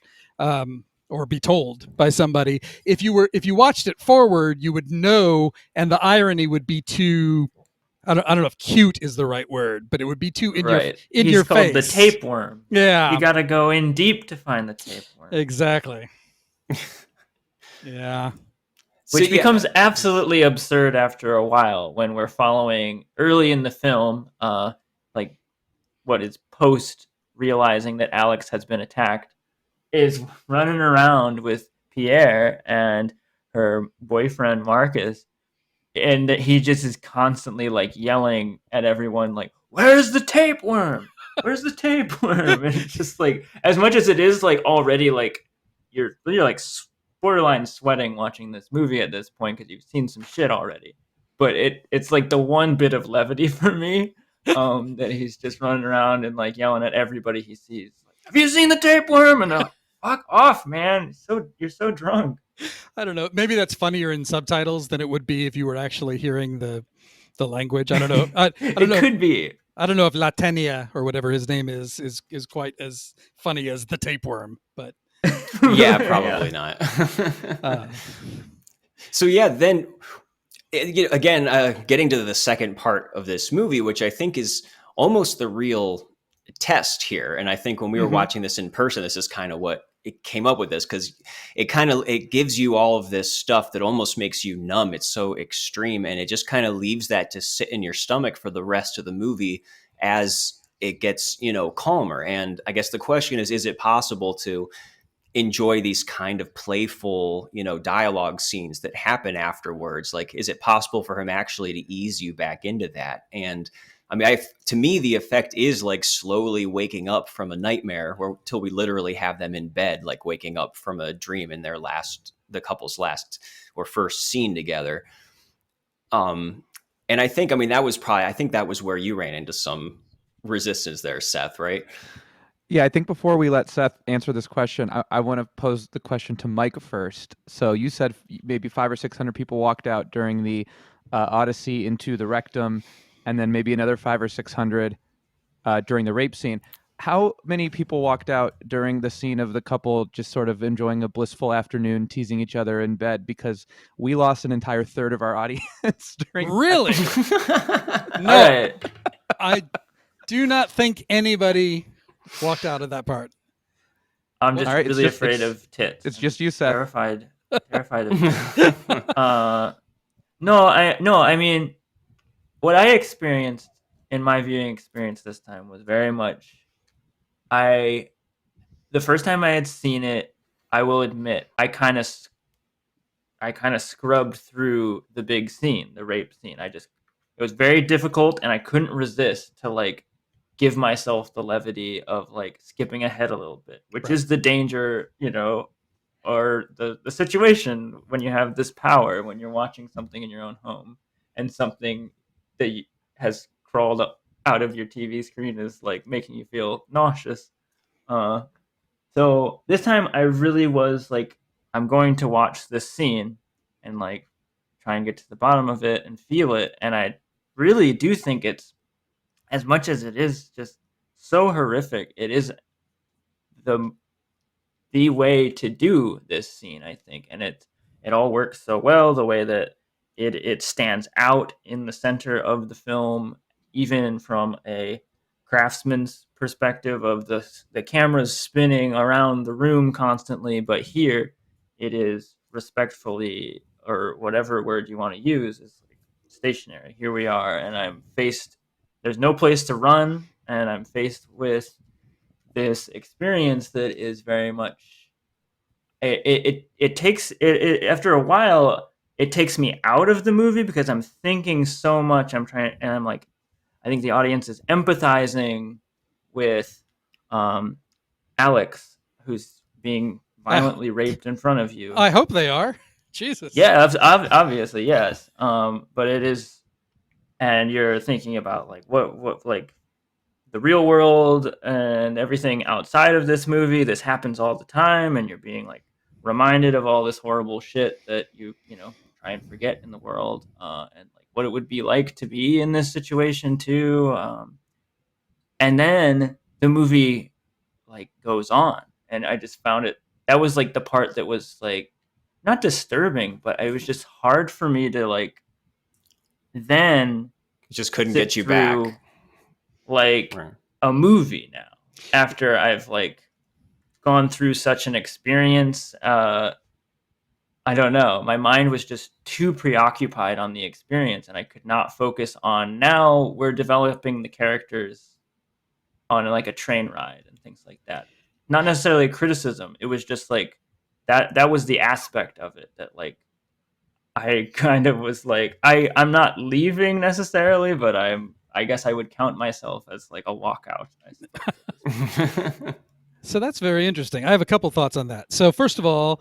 or be told by somebody. If you watched it forward, you would know, and the irony would be too, I don't know if cute is the right word, but it would be too in your face. He's called the tapeworm. Yeah. You got to go in deep to find the tapeworm. Exactly. Yeah. Which becomes absolutely absurd after a while when we're following early in the film, like what is post realizing that Alex has been attacked, is running around with Pierre and her boyfriend Marcus, and he just is constantly like yelling at everyone like, "Where's the tapeworm? Where's the tapeworm?" And it's just like, as much as it is like already like you're like borderline sweating watching this movie at this point because you've seen some shit already, but it's like the one bit of levity for me, that he's just running around and like yelling at everybody he sees, like, "Have you seen the tapeworm?" And they're like, "Fuck off, man! You're so drunk." I don't know. Maybe that's funnier in subtitles than it would be if you were actually hearing the language. I don't know. I don't know. It could be. I don't know if Latenia or whatever his name is quite as funny as the tapeworm, but yeah, probably not. So yeah, then again, getting to the second part of this movie, which I think is almost the real test here. And I think when we were watching this in person, this is kind of what it came up with this, because it gives you all of this stuff that almost makes you numb. It's so extreme, and it just kind of leaves that to sit in your stomach for the rest of the movie as it gets, calmer. And I guess the question is it possible to enjoy these kind of playful, dialogue scenes that happen afterwards? Like, is it possible for him actually to ease you back into that? And I mean, to me, the effect is like slowly waking up from a nightmare, till we literally have them in bed, like waking up from a dream in the couple's last or first scene together. And I think that was where you ran into some resistance there, Seth, right? Yeah, I think before we let Seth answer this question, I want to pose the question to Micah first. So you said maybe 500 or 600 people walked out during the Odyssey into the rectum, and then maybe another 500 or 600 during the rape scene. How many people walked out during the scene of the couple just sort of enjoying a blissful afternoon, teasing each other in bed? Because we lost an entire third of our audience during. Really? No, I do not think anybody walked out of that part. I'm just really afraid of tits. It's just you, Seth. Terrified of tits. I mean, what I experienced in my viewing experience this time was very much, the first time I had seen it, I will admit, I kind of scrubbed through the big scene, the rape scene. It was very difficult, and I couldn't resist to like give myself the levity of like skipping ahead a little bit, which is the danger, or the situation when you have this power, when you're watching something in your own home and something that has crawled up out of your TV screen is like making you feel nauseous. So this time I really was like, I'm going to watch this scene and like try and get to the bottom of it and feel it. And I really do think it's, as much as it is just so horrific, it is the way to do this scene, I think. And it all works so well, the way that it stands out in the center of the film, even from a craftsman's perspective of the cameras spinning around the room constantly. But here it is respectfully or whatever word you want to use, is like stationary. Here we are, and there's no place to run, and I'm faced with this experience that is very much, it takes it after a while, it takes me out of the movie because I'm thinking so much. I'm like, I think the audience is empathizing with Alex, who's being violently raped in front of you. I hope they are. Jesus. Yeah, obviously, yes. But it is, and you're thinking about like what like the real world and everything outside of this movie. This happens all the time, and you're being like reminded of all this horrible shit that you try and forget in the world, and like what it would be like to be in this situation too. And then the movie like goes on, and I just found that was like the part that was like not disturbing, but it was just hard for me to like then just couldn't get you back like right. A movie now after I've like gone through such an experience. I don't know, my mind was just too preoccupied on the experience, and I could not focus on, now we're developing the characters on like a train ride and things like that. Not necessarily a criticism. It was just like that was the aspect of it that like I kind of was like, I'm not leaving necessarily, but I guess I would count myself as like a walkout. So that's very interesting. I have a couple thoughts on that. So first of all,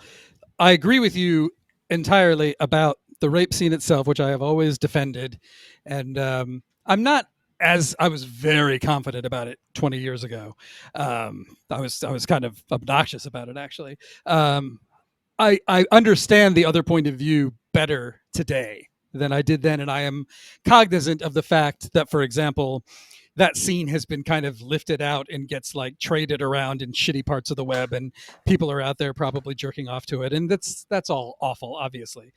I agree with you entirely about the rape scene itself, which I have always defended. And I'm not, as I was very confident about it 20 years ago. I was kind of obnoxious about it, actually. I understand the other point of view better today than I did then, and I am cognizant of the fact that, for example, that scene has been kind of lifted out and gets like traded around in shitty parts of the web, and people are out there probably jerking off to it, and that's all awful, obviously.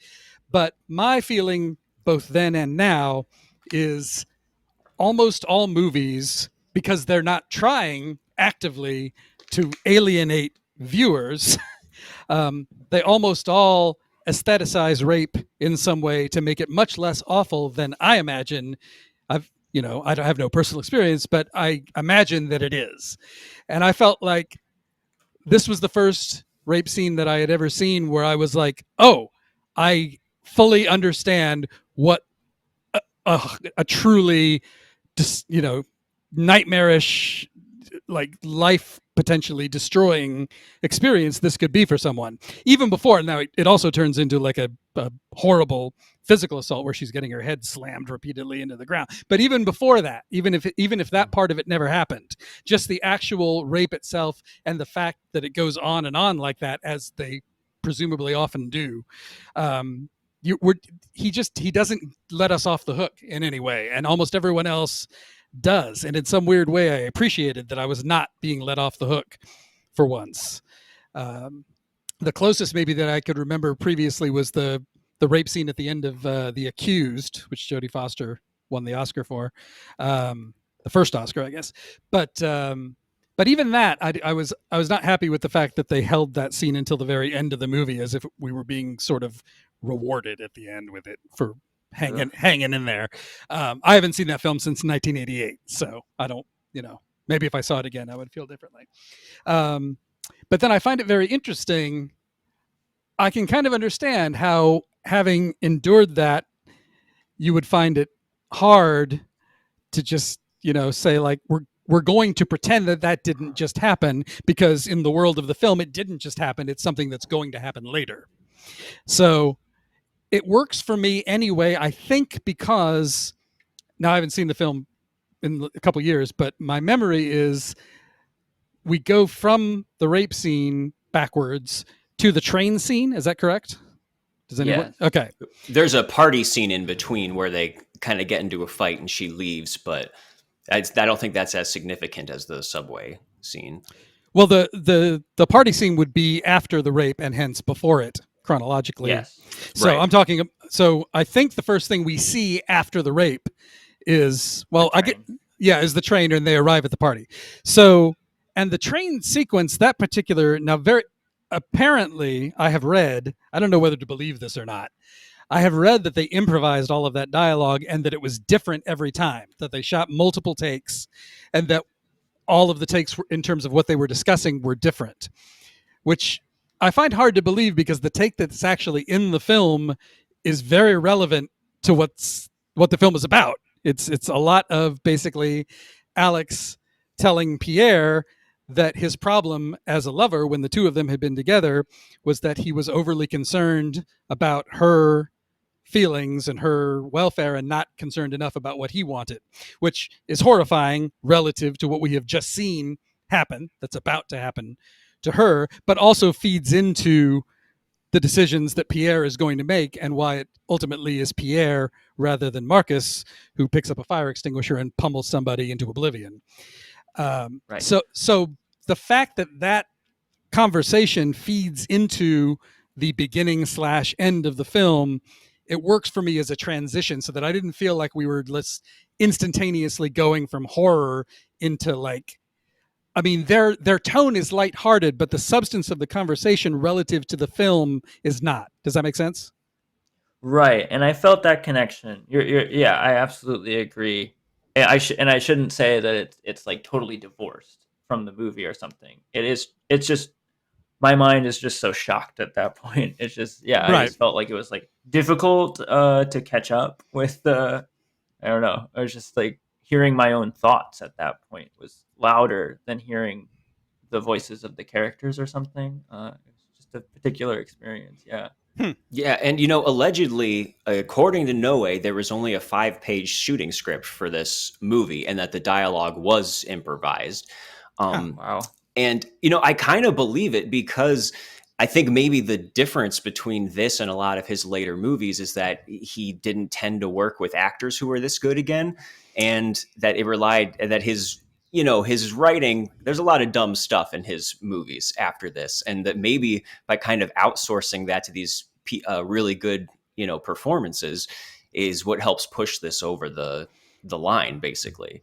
But my feeling both then and now is almost all movies, because they're not trying actively to alienate viewers, they almost all aestheticize rape in some way to make it much less awful than I imagine. I don't have no personal experience, but I imagine that it is. And I felt like this was the first rape scene that I had ever seen where I was like, oh, I fully understand what a truly, nightmarish, like life potentially destroying experience this could be for someone. Even before, now it also turns into like a horrible physical assault where she's getting her head slammed repeatedly into the ground. But even before that, even if that part of it never happened, just the actual rape itself and the fact that it goes on and on like that, as they presumably often do, he doesn't let us off the hook in any way, and almost everyone else does. And in some weird way, I appreciated that I was not being let off the hook for once. The closest maybe that I could remember previously was the rape scene at the end of The Accused, which Jodie Foster won the Oscar for, the first Oscar, I guess. But even that, I was not happy with the fact that they held that scene until the very end of the movie, as if we were being sort of rewarded at the end with it for hanging in there. I haven't seen that film since 1988, so I don't, maybe if I saw it again, I would feel differently. But then I find it very interesting. I can kind of understand how, having endured that, you would find it hard to just, say like, we're going to pretend that didn't just happen, because in the world of the film, it didn't just happen. It's something that's going to happen later. So it works for me anyway, I think, because now I haven't seen the film in a couple of years, but my memory is we go from the rape scene backwards to the train scene. Is that correct? Does anyone? Yeah. Okay. There's a party scene in between where they kind of get into a fight and she leaves, but I don't think that's as significant as the subway scene. Well, the party scene would be after the rape and hence before it chronologically. Yes. So Right. I'm talking. So I think the first thing we see after the rape is is the train, and they arrive at the party. So, and the train sequence, that particular, now apparently, I have read, I don't know whether to believe this or not, I have read that they improvised all of that dialogue and that it was different every time, that they shot multiple takes, and that all of the takes in terms of what they were discussing were different, which I find hard to believe because the take that's actually in the film is very relevant to what the film is about. It's a lot of basically Alex telling Pierre that his problem as a lover when the two of them had been together was that he was overly concerned about her feelings and her welfare and not concerned enough about what he wanted, which is horrifying relative to what we have just seen happen, that's about to happen to her, but also feeds into the decisions that Pierre is going to make and why it ultimately is Pierre rather than Marcus who picks up a fire extinguisher and pummels somebody into oblivion. Right. So the fact that conversation feeds into the beginning / end of the film, it works for me as a transition so that I didn't feel like we were instantaneously going from horror into like, I mean, their tone is lighthearted, but the substance of the conversation relative to the film is not. Does that make sense? Right, and I felt that connection. Yeah, I absolutely agree. And I shouldn't say that it's like totally divorced from the movie or something. It is. It's just my mind is just so shocked at that point. It's just I Right. just felt like it was like difficult to catch up with the. I don't know. I was just like hearing my own thoughts at that point was louder than hearing the voices of the characters or something. It was just a particular experience. Yeah. Yeah, and allegedly, according to Noe, there was only a 5-page shooting script for this movie, and that the dialogue was improvised. Wow. And I kind of believe it because I think maybe the difference between this and a lot of his later movies is that he didn't tend to work with actors who were this good again, and that it relied that his writing, there's a lot of dumb stuff in his movies after this, and that maybe by kind of outsourcing that to these really good, performances is what helps push this over the line, basically.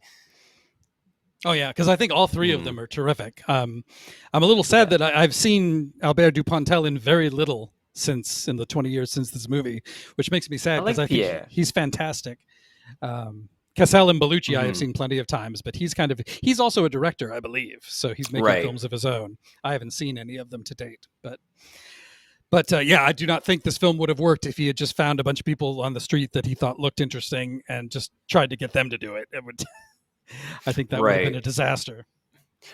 Oh yeah, because I think all three of them are terrific. I'm a little sad that I've seen Albert Dupontel in very little in the 20 years since this movie, which makes me sad because I think he's fantastic. Cassell and Bellucci I have seen plenty of times, but he's also a director, I believe, so he's making films of his own. I haven't seen any of them to date, but I do not think this film would have worked if he had just found a bunch of people on the street that he thought looked interesting and just tried to get them to do it. It would. I think that would have been a disaster.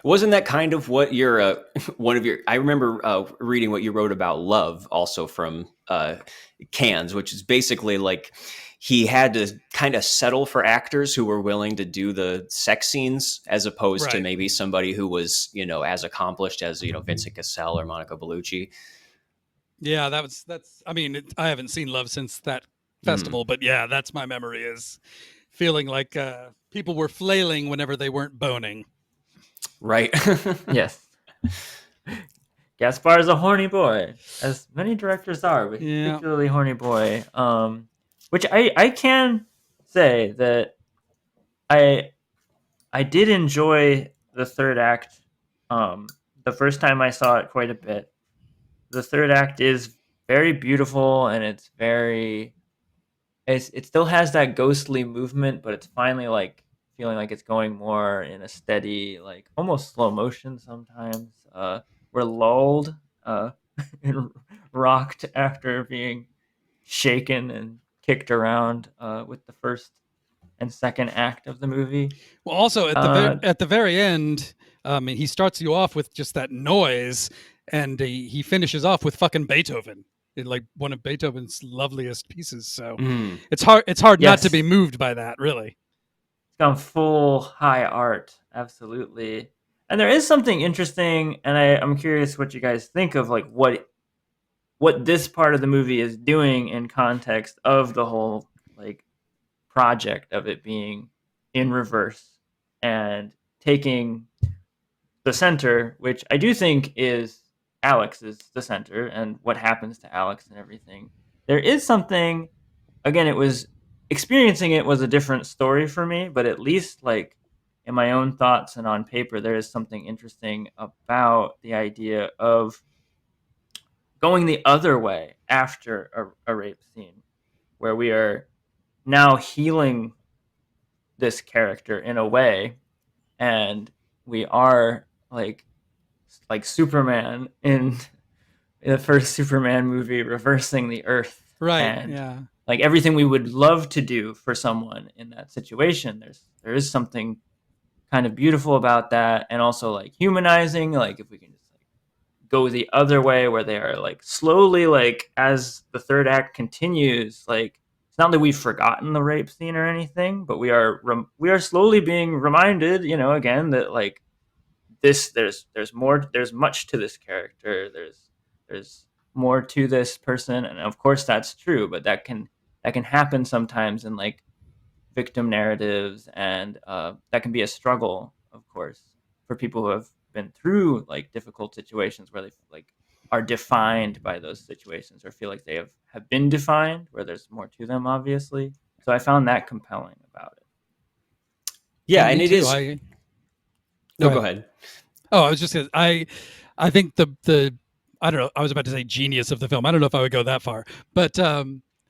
Wasn't that kind of what your one of your? I remember reading what you wrote about Love, also from Cannes, which is basically like he had to kind of settle for actors who were willing to do the sex scenes, as opposed to maybe somebody who was as accomplished as Vincent Cassel or Monica Bellucci. Yeah, that's. I mean, I haven't seen Love since that festival, but yeah, that's my memory is feeling like people were flailing whenever they weren't boning. Right. Yes. Gaspar is a horny boy, as many directors are, but particularly horny boy. Which I can say that I did enjoy the third act. The first time I saw it quite a bit. The third act is very beautiful, and it's very. It still has that ghostly movement, but it's finally like feeling like it's going more in a steady, like almost slow motion sometimes. We're lulled and rocked after being shaken and kicked around with the first and second act of the movie. Well, also at the very end, he starts you off with just that noise, and he finishes off with fucking Beethoven. Like one of Beethoven's loveliest pieces. So it's hard not to be moved by that, really. It's gone full high art, absolutely. And there is something interesting, and I'm curious what you guys think of like what this part of the movie is doing in context of the whole like project of it being in reverse and taking the center, which I do think is Alex is the center and what happens to Alex and everything. There is something, again, it was experiencing it was a different story for me, but at least like in my own thoughts and on paper, there is something interesting about the idea of going the other way after a rape scene, where we are now healing this character in a way, and we are like Superman in the first Superman movie, reversing the earth, Right. and Yeah. like everything we would love to do for someone in that situation. There is something kind of beautiful about that, and also like humanizing. Like if we can just like go the other way, where they are like slowly, like as the third act continues, like it's not that we've forgotten the rape scene or anything, but we are slowly being reminded, again, that like there's much to this character. There's more to this person, and of course that's true, but that can happen sometimes in like victim narratives, and that can be a struggle, of course, for people who have been through like difficult situations, where they like are defined by those situations, or feel like they have been defined, where there's more to them, obviously. So I found that compelling about it. Yeah, and it too. is. No, go ahead. Oh, I was just I think the I don't know. I was about to say genius of the film. I don't know if I would go that far, but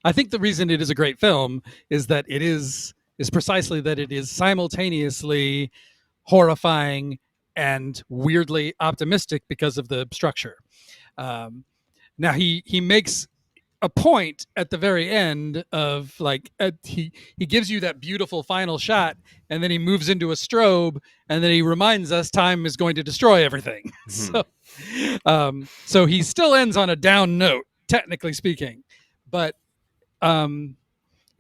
I think the reason it is a great film is that it is precisely that it is simultaneously horrifying and weirdly optimistic because of the structure. Now he makes a point at the very end of like he gives you that beautiful final shot, and then he moves into a strobe, and then he reminds us time is going to destroy everything. So he still ends on a down note, technically speaking, but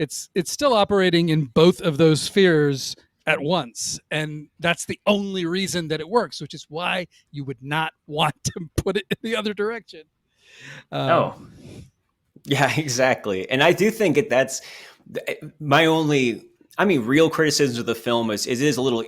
it's still operating in both of those spheres at once, and that's the only reason that it works, which is why you would not want to put it in the other direction. Yeah, exactly. And I do think that's my only, real criticism of the film is it is a little,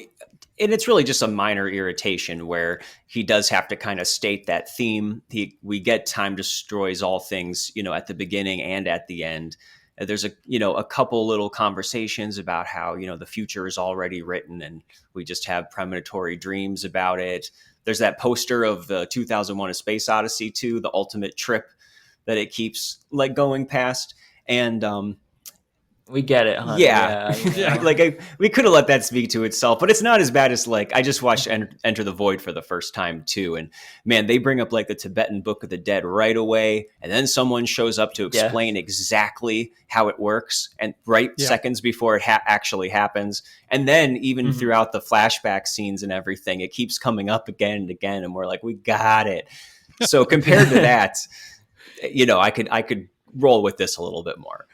and it's really just a minor irritation where he does have to kind of state that theme. We get time destroys all things, at the beginning and at the end. There's a couple little conversations about how, the future is already written and we just have premonitory dreams about it. There's that poster of the 2001: A Space Odyssey 2, the ultimate trip that it keeps like going past. And we get it, huh? Yeah. We could have let that speak to itself, but it's not as bad as like I just watched Enter the Void for the first time too, and man, they bring up like the Tibetan Book of the Dead right away, and then someone shows up to explain exactly how it works, and seconds before it actually happens, and then even throughout the flashback scenes and everything, it keeps coming up again and again, and we're like, we got it. So compared to that, I could roll with this a little bit more.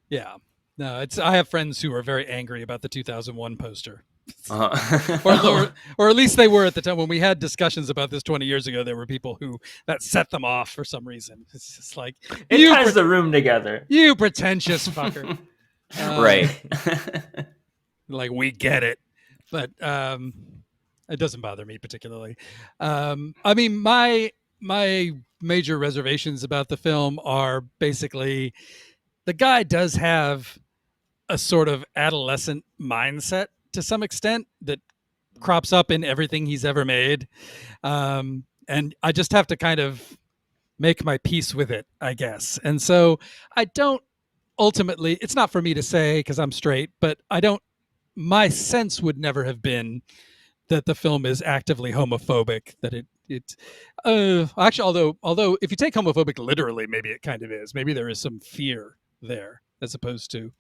Yeah. No, I have friends who are very angry about the 2001 poster. Or at least they were at the time when we had discussions about this 20 years ago. There were people that set them off for some reason. It's just like it ties the room together. You pretentious fucker. Right. Like we get it, but it doesn't bother me particularly. My major reservations about the film are basically the guy does have a sort of adolescent mindset to some extent that crops up in everything he's ever made. And I just have to kind of make my peace with it, I guess. And so I don't ultimately, it's not for me to say because I'm straight, but my sense would never have been that the film is actively homophobic, that actually, although if you take homophobic literally, maybe it kind of is. Maybe there is some fear there as opposed to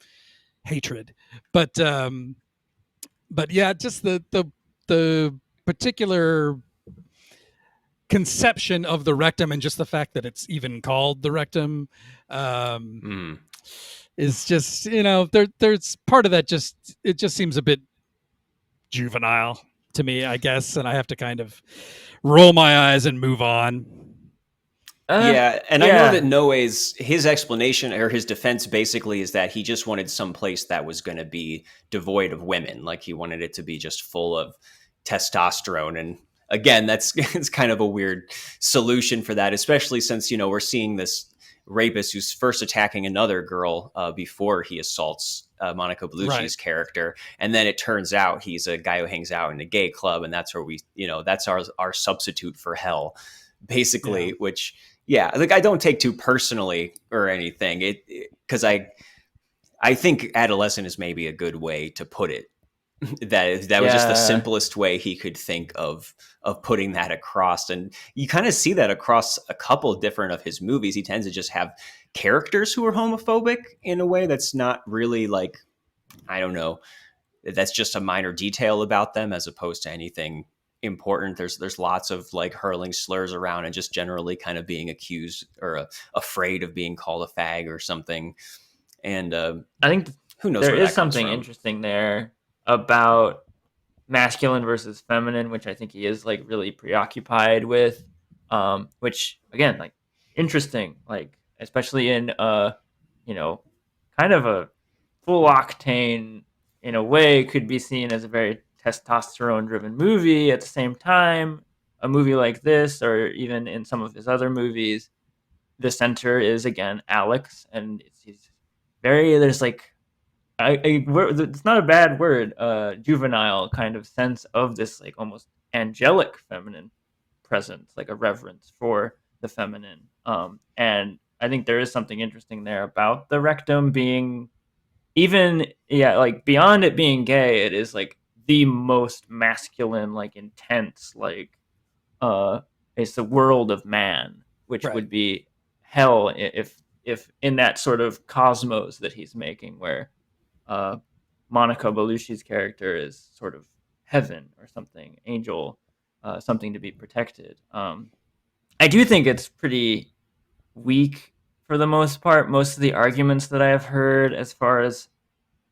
hatred. But yeah, just the particular conception of the rectum and just the fact that it's even called the rectum is just, there's part of that it just seems a bit juvenile to me, I guess, and I have to kind of roll my eyes and move on. I know that Noe's his explanation or his defense basically is that he just wanted some place that was going to be devoid of women, like he wanted it to be just full of testosterone. And again, it's kind of a weird solution for that, especially since we're seeing this rapist who's first attacking another girl before he assaults Monica Bellucci's character, and then it turns out he's a guy who hangs out in a gay club, and that's where that's our substitute for hell, basically, which Yeah, like I don't take too personally or anything. Because I think adolescent is maybe a good way to put it. That was just the simplest way he could think of putting that across. And you kind of see that across a couple different of his movies. He tends to just have characters who are homophobic in a way that's not really like, I don't know, that's just a minor detail about them as opposed to anything important. There's lots of like hurling slurs around and just generally kind of being accused or afraid of being called a fag or something. And I think who knows, there is something interesting there about masculine versus feminine, which I think he is like really preoccupied with, which again, like interesting, like especially in you know, kind of a full octane in a way could be seen as a very testosterone driven movie. At the same time, a movie like this, or even in some of his other movies, the center is again Alex, and he's very, there's like it's not a bad word, juvenile kind of sense of this like almost angelic feminine presence, like a reverence for the feminine. And I think there is something interesting there about the rectum being even, like beyond it being gay, it is like the most masculine, like intense, like it's the world of man, which would be hell if in that sort of cosmos that he's making, where Monica Bellusci's character is sort of heaven or something, angel, something to be protected. I do think it's pretty weak for the most part. Most of the arguments that I have heard as far as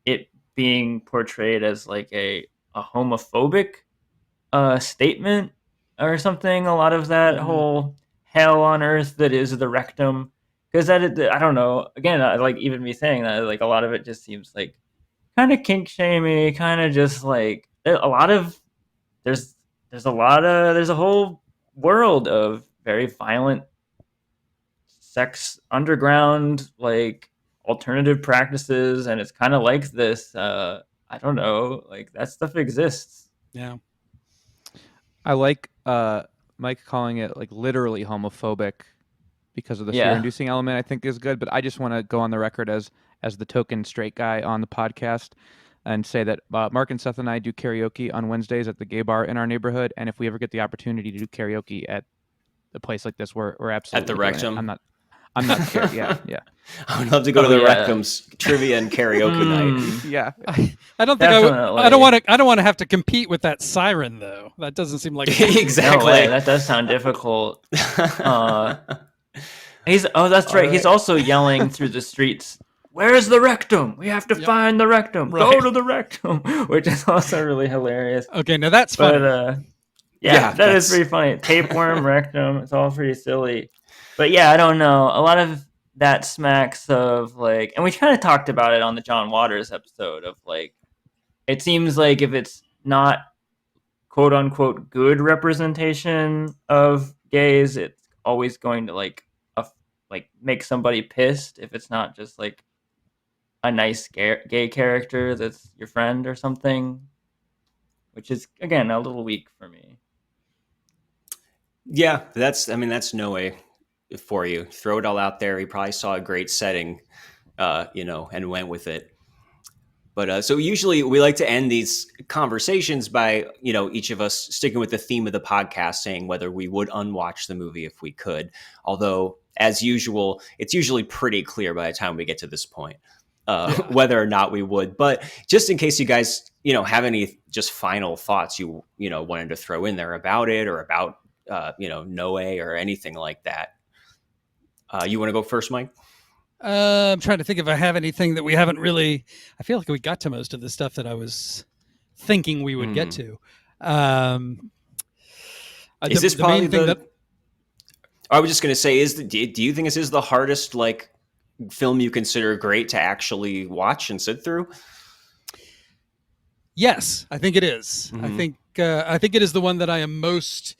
it being portrayed as like a homophobic statement or something, a lot of that whole hell on earth that is the rectum, because I don't know, again, like even me saying that, like a lot of it just seems like kind of kink shamey, kind of just like a lot of there's a whole world of very violent sex underground, like alternative practices, and it's kind of like this. I don't know, like that stuff exists. Yeah, I like Mike calling it like literally homophobic because of the fear-inducing element. I think is good, but I just want to go on the record as the token straight guy on the podcast and say that Marc and Seth and I do karaoke on Wednesdays at the gay bar in our neighborhood, and if we ever get the opportunity to do karaoke at a place like this, we're absolutely at the rectum. I'm not scared. Yeah. I would love to go to the rectum's trivia and karaoke night. Yeah, I don't think I don't want to have to compete with that siren though. That doesn't seem like exactly. No way. That does sound difficult. That's right. He's also yelling through the streets, "Where's the rectum? We have to find the rectum. Right. Go to the rectum," which is also really hilarious. Okay, now that's funny. But, that is pretty funny. Tapeworm, rectum. It's all pretty silly. But yeah, I don't know. A lot of that smacks of like, and we kind of talked about it on the John Waters episode of like, it seems like if it's not quote unquote good representation of gays, it's always going to like make somebody pissed if it's not just like a nice gay character that's your friend or something, which is again a little weak for me. Yeah, that's no way for you. Throw it all out there. He probably saw a great setting, and went with it. But so usually we like to end these conversations by, each of us sticking with the theme of the podcast, saying whether we would unwatch the movie if we could. Although, as usual, it's usually pretty clear by the time we get to this point whether or not we would. But just in case you guys, have any just final thoughts you wanted to throw in there about it or about, Noe or anything like that. You want to go first, Mike? I'm trying to think if I have anything that we haven't really. I feel like we got to most of the stuff that I was thinking we would get to. Is this probably the? I was just going to say, do you think this is the hardest film you consider great to actually watch and sit through? Yes, I think it is. Mm-hmm. I think it is the one that I am most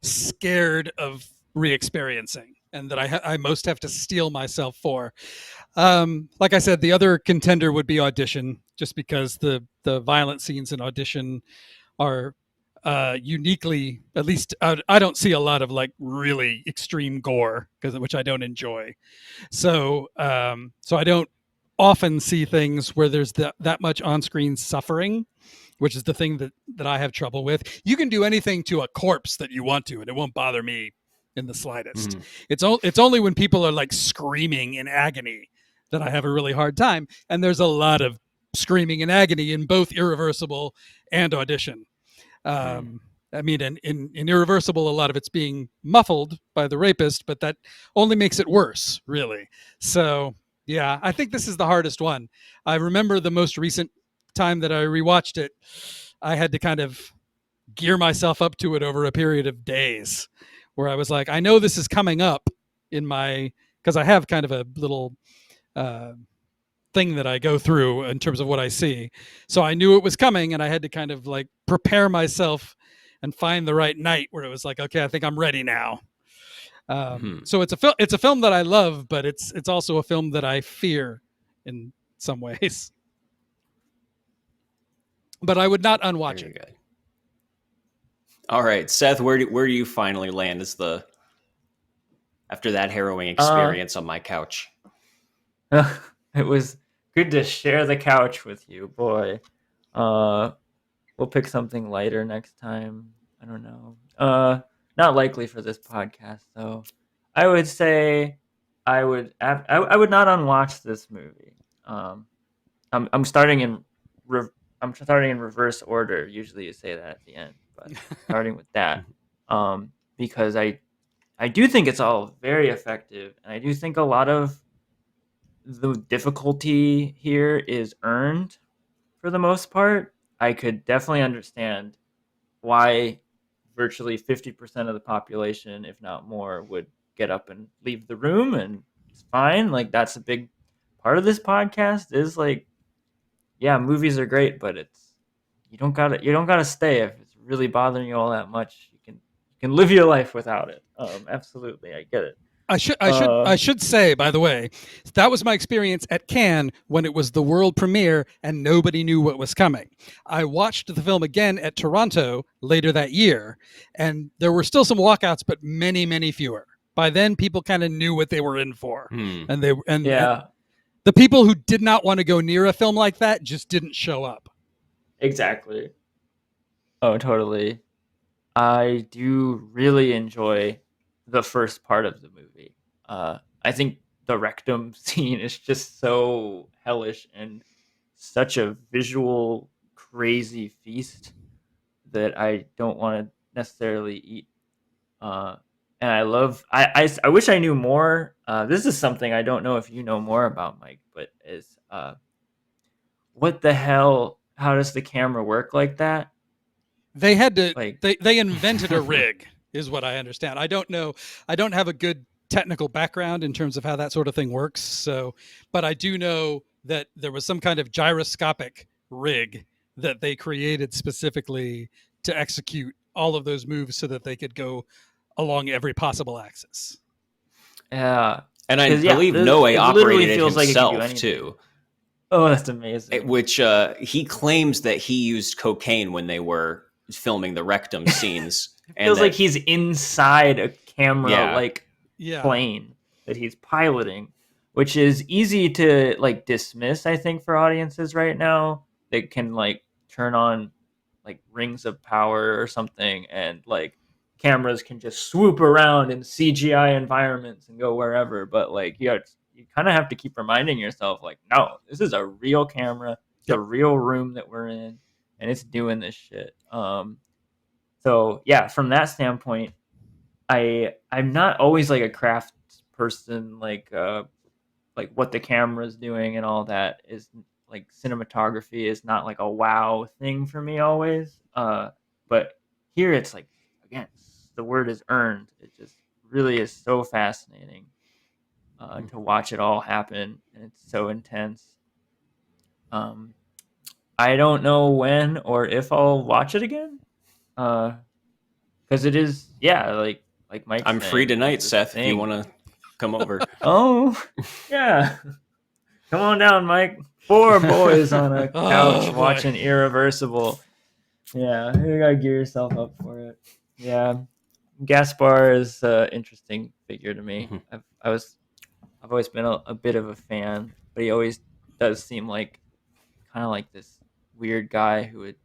scared of re-experiencing, and that I most have to steel myself for. Like I said, the other contender would be Audition, just because the violent scenes in Audition are uniquely, at least I don't see a lot of like really extreme gore, which I don't enjoy. So I don't often see things where there's that much on-screen suffering, which is the thing that I have trouble with. You can do anything to a corpse that you want to, and it won't bother me in the slightest. Mm-hmm. It's only when people are like screaming in agony that I have a really hard time. And there's a lot of screaming in agony in both Irreversible and Audition. I mean, in Irreversible, a lot of it's being muffled by the rapist, but that only makes it worse, really. So, yeah, I think this is the hardest one. I remember the most recent time that I rewatched it, I had to kind of gear myself up to it over a period of days, where I was like, I know this is coming up because I have kind of a little thing that I go through in terms of what I see. So I knew it was coming, and I had to kind of like prepare myself and find the right night where it was like, okay, I think I'm ready now. So it's a film that I love, but it's also a film that I fear in some ways. But I would not unwatch it. Good. All right, Seth, where do you finally land after that harrowing experience on my couch? It was good to share the couch with you, boy. We'll pick something lighter next time. I don't know. Not likely for this podcast, though. I would say I would not unwatch this movie. I'm starting in reverse order. Usually you say that at the end, but starting with that, because I do think it's all very effective, and I do think a lot of the difficulty here is earned for the most part. I could definitely understand why virtually 50% of the population, if not more, would get up and leave the room, and it's fine. Like, that's a big part of this podcast is like, yeah, movies are great, but you don't gotta stay if it's really bothering you all that much. You can live your life without it. Absolutely, I get it. I should say, by the way, that was my experience at Cannes when it was the world premiere and nobody knew what was coming. I watched the film again at Toronto later that year, and there were still some walkouts, but many, many fewer. By then, people kind of knew what they were in for, and the people who did not want to go near a film like that just didn't show up. Exactly. Oh, totally. I do really enjoy the first part of the movie. I think the rectum scene is just so hellish and such a visual crazy feast that I don't want to necessarily eat. And I love. I wish I knew more. This is something I don't know if you know more about, Mike, but is what the hell? How does the camera work like that? They had to. They invented a rig. Is what I understand. I don't know. I don't have a good technical background in terms of how that sort of thing works. So, but I do know that there was some kind of gyroscopic rig that they created specifically to execute all of those moves so that they could go along every possible axis. Yeah. And I believe Noe operated it himself too. Oh, that's amazing. Which he claims that he used cocaine when they were filming the rectum scenes. It feels like he's inside a camera plane that he's piloting, which is easy to like dismiss, I think, for audiences right now. They can like turn on like rings of power or something, and like cameras can just swoop around in CGI environments and go wherever. But like you kind of have to keep reminding yourself, like, no, this is a real camera, it's a real room that we're in, and it's doing this shit. So yeah, from that standpoint, I'm not always like a craft person, like what the camera's doing and all that is like cinematography is not like a wow thing for me always. But here it's like, again, the word is earned. It just really is so fascinating to watch it all happen, and it's so intense. I don't know when or if I'll watch it again. Because it is, like Mike. I'm free tonight, Seth. If you want to come over. Oh, yeah. Come on down, Mike. 4 boys on a couch watching Irreversible. Yeah, you gotta gear yourself up for it. Yeah, Gaspar is an interesting figure to me. Mm-hmm. I've always been a bit of a fan, but he always does seem like kind of like this weird guy who would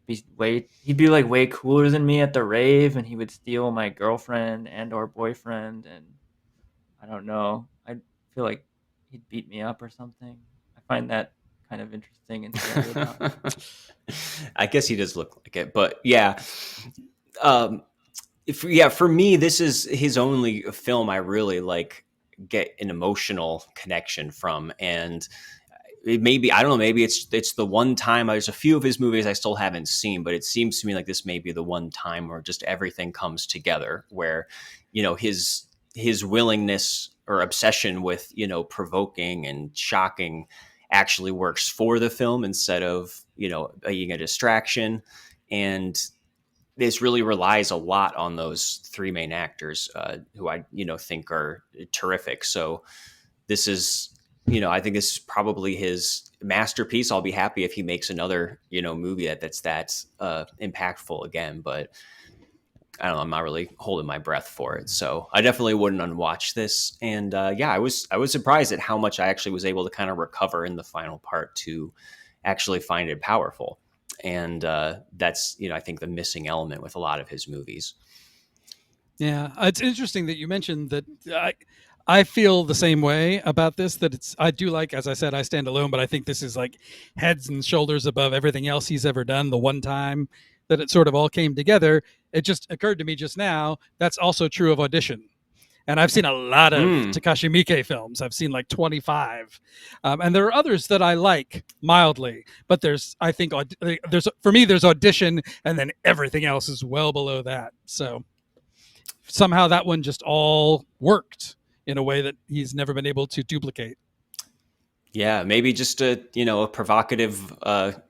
he'd be like way cooler than me at the rave, and he would steal my girlfriend and or boyfriend, and I don't know. I feel like he'd beat me up or something. I find that kind of interesting and scary about him. I guess he does look like it, but yeah. For me, this is his only film I really like get an emotional connection from, and maybe I don't know, maybe it's the one time. There's a few of his movies I still haven't seen, but it seems to me like this may be the one time where just everything comes together, where his willingness or obsession with provoking and shocking actually works for the film instead of being a distraction. And this really relies a lot on those three main actors who I think are terrific. So this is I think this is probably his masterpiece. I'll be happy if he makes another movie that's impactful again, but I don't know, I'm not really holding my breath for it. So I definitely wouldn't unwatch this. And I was surprised at how much I actually was able to kind of recover in the final part to actually find it powerful. And that's, I think the missing element with a lot of his movies. Yeah, it's interesting that you mentioned that. I feel the same way about this, that I do like, as I said, I Stand Alone, but I think this is like heads and shoulders above everything else he's ever done. The one time that it sort of all came together, it just occurred to me just now, that's also true of Audition. And I've seen a lot of Takashi Miike films. I've seen like 25. And there are others that I like mildly, but I think for me, there's Audition, and then everything else is well below that. So somehow that one just all worked in a way that he's never been able to duplicate. Yeah, maybe just a provocative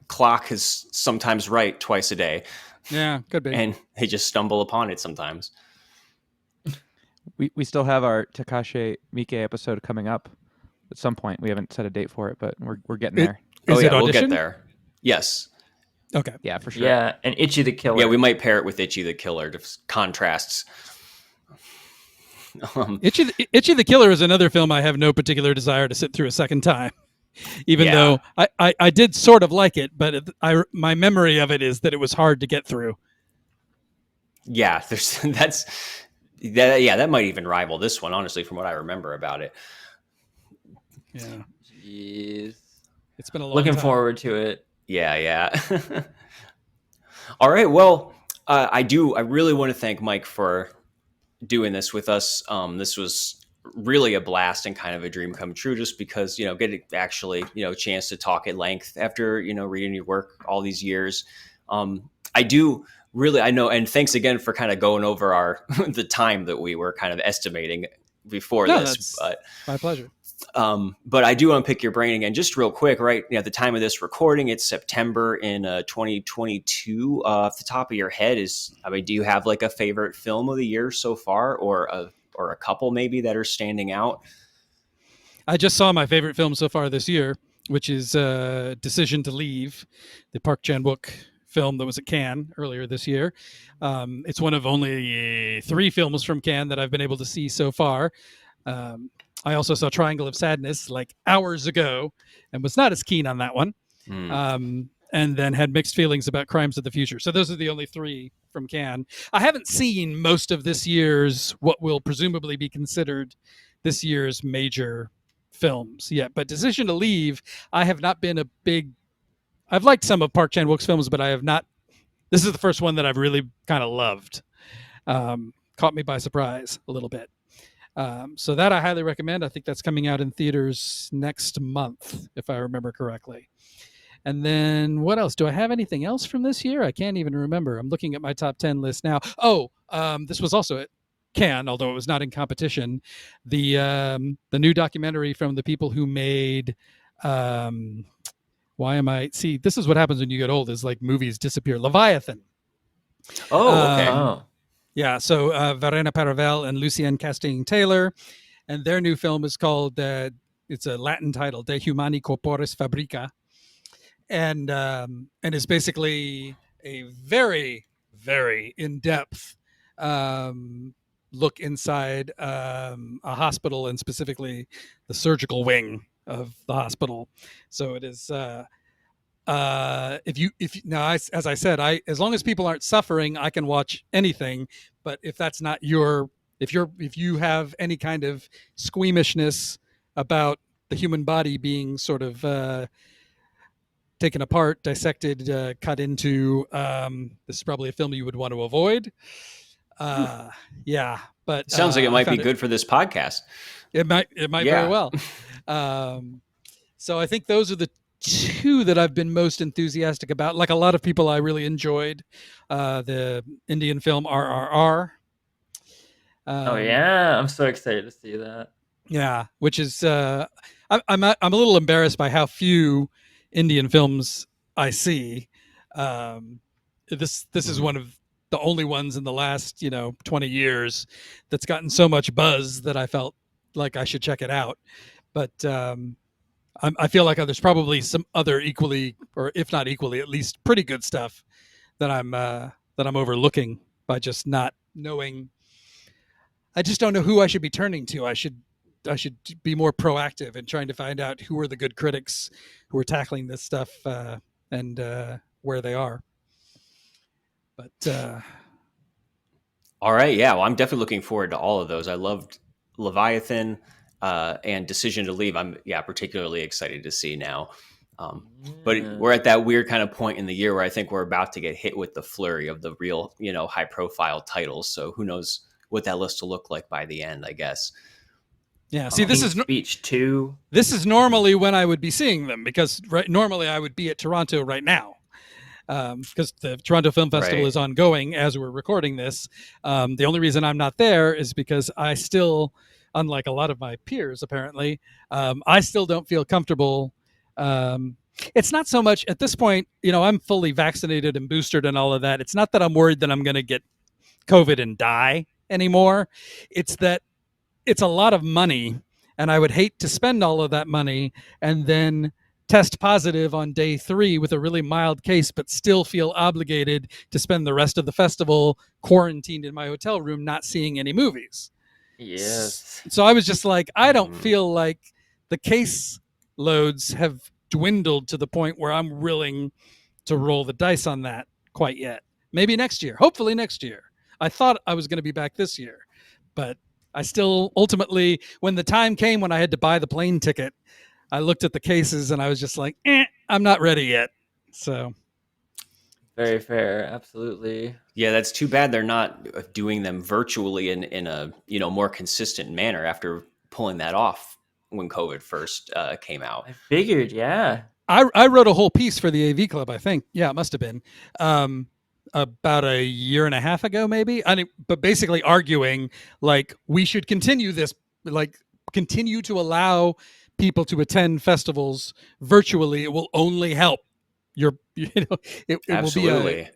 clock is sometimes right twice a day. Yeah, could be. And they just stumble upon it sometimes. We still have our Takashi Miike episode coming up at some point. We haven't set a date for it, but we're getting there. Is it Audition? We'll get there. Yes. Okay. Yeah, for sure. Yeah, and Itchy the Killer. Yeah, we might pair it with Itchy the Killer to contrasts. Itchy the Killer is another film I have no particular desire to sit through a second time, even though I did sort of like it, but my memory of it is that it was hard to get through. Yeah, that might even rival this one, honestly, from what I remember about it. Yeah. Jeez. It's been a long Looking time. forward to it. Yeah. All right, well, I really want to thank Mike for doing this with us. This was really a blast and kind of a dream come true, just because getting actually a chance to talk at length after reading your work all these years. I know, and thanks again for kind of going over the time that we were kind of estimating before this. But my pleasure. But I do want to pick your brain again, just real quick, right? At the time of this recording, it's September in 2022. Off the top of your head, do you have like a favorite film of the year so far, or a couple maybe that are standing out? I just saw my favorite film so far this year, which is Decision to Leave, the Park Chan-wook film that was at Cannes earlier this year. It's one of only 3 films from Cannes that I've been able to see so far. I also saw Triangle of Sadness like hours ago and was not as keen on that one. And then had mixed feelings about Crimes of the Future. So those are the only 3 from Cannes. I haven't seen most of this year's, what will presumably be considered this year's major films yet. But Decision to Leave, I have not been I've liked some of Park Chan-wook's films, but I have not. This is the first one that I've really kind of loved. Caught me by surprise a little bit. So that I highly recommend. I think that's coming out in theaters next month, if I remember correctly. And then what else? Do I have anything else from this year? I can't even remember. I'm looking at my top 10 list now. This was also at Cannes, although it was not in competition. The new documentary from the people who made this is what happens when you get old, is like movies disappear. Leviathan. Oh, okay. Yeah, so Verena Paravel and Lucienne Casting-Taylor, and their new film is called, it's a Latin title, De Humani Corporis Fabrica, and is basically a very, very in-depth look inside a hospital, and specifically the surgical wing of the hospital. So it is as I said, as long as people aren't suffering, I can watch anything. But if that's not if you have any kind of squeamishness about the human body being sort of taken apart, dissected, cut into, this is probably a film you would want to avoid. Yeah, but sounds like it might be good for this podcast. It might very well. So I think those are the two that I've been most enthusiastic about. Like a lot of people, I really enjoyed the Indian film RRR. Oh yeah, I'm so excited to see that. Yeah, which is I'm a little embarrassed by how few Indian films I see. This is one of the only ones in the last 20 years that's gotten so much buzz that I felt like I should check it out. But I feel like there's probably some other equally, or if not equally, at least pretty good stuff that I'm overlooking by just not knowing. I just don't know who I should be turning to. I should be more proactive in trying to find out who are the good critics who are tackling this stuff and where they are. But all right, yeah. Well, I'm definitely looking forward to all of those. I loved Leviathan and Decision to Leave. I'm particularly excited to see now. But we're at that weird kind of point in the year where I think we're about to get hit with the flurry of the real, high profile titles. So who knows what that list will look like by the end, I guess. Yeah. See, this is Speech 2. This is normally when I would be seeing them, because normally I would be at Toronto right now. Because the Toronto Film Festival is ongoing as we're recording this. The only reason I'm not there is because I still, unlike a lot of my peers apparently, I still don't feel comfortable. It's not so much at this point, I'm fully vaccinated and boosted and all of that. It's not that I'm worried that I'm going to get COVID and die anymore. It's that it's a lot of money, and I would hate to spend all of that money and then test positive on day 3 with a really mild case, but still feel obligated to spend the rest of the festival quarantined in my hotel room, not seeing any movies. Yes. So I was just like, I don't feel like the case loads have dwindled to the point where I'm willing to roll the dice on that quite yet. Maybe next year, hopefully next year. I thought I was going to be back this year, but I still ultimately, when the time came when I had to buy the plane ticket, I looked at the cases and I was just like, I'm not ready yet. So very fair. Absolutely. Yeah, that's too bad they're not doing them virtually in a more consistent manner after pulling that off when COVID first came out. I figured, yeah. I wrote a whole piece for the AV Club, I think. Yeah, it must have been. About a year and a half ago, maybe. But basically arguing like we should continue this, like continue to allow people to attend festivals virtually. It will only help it will be a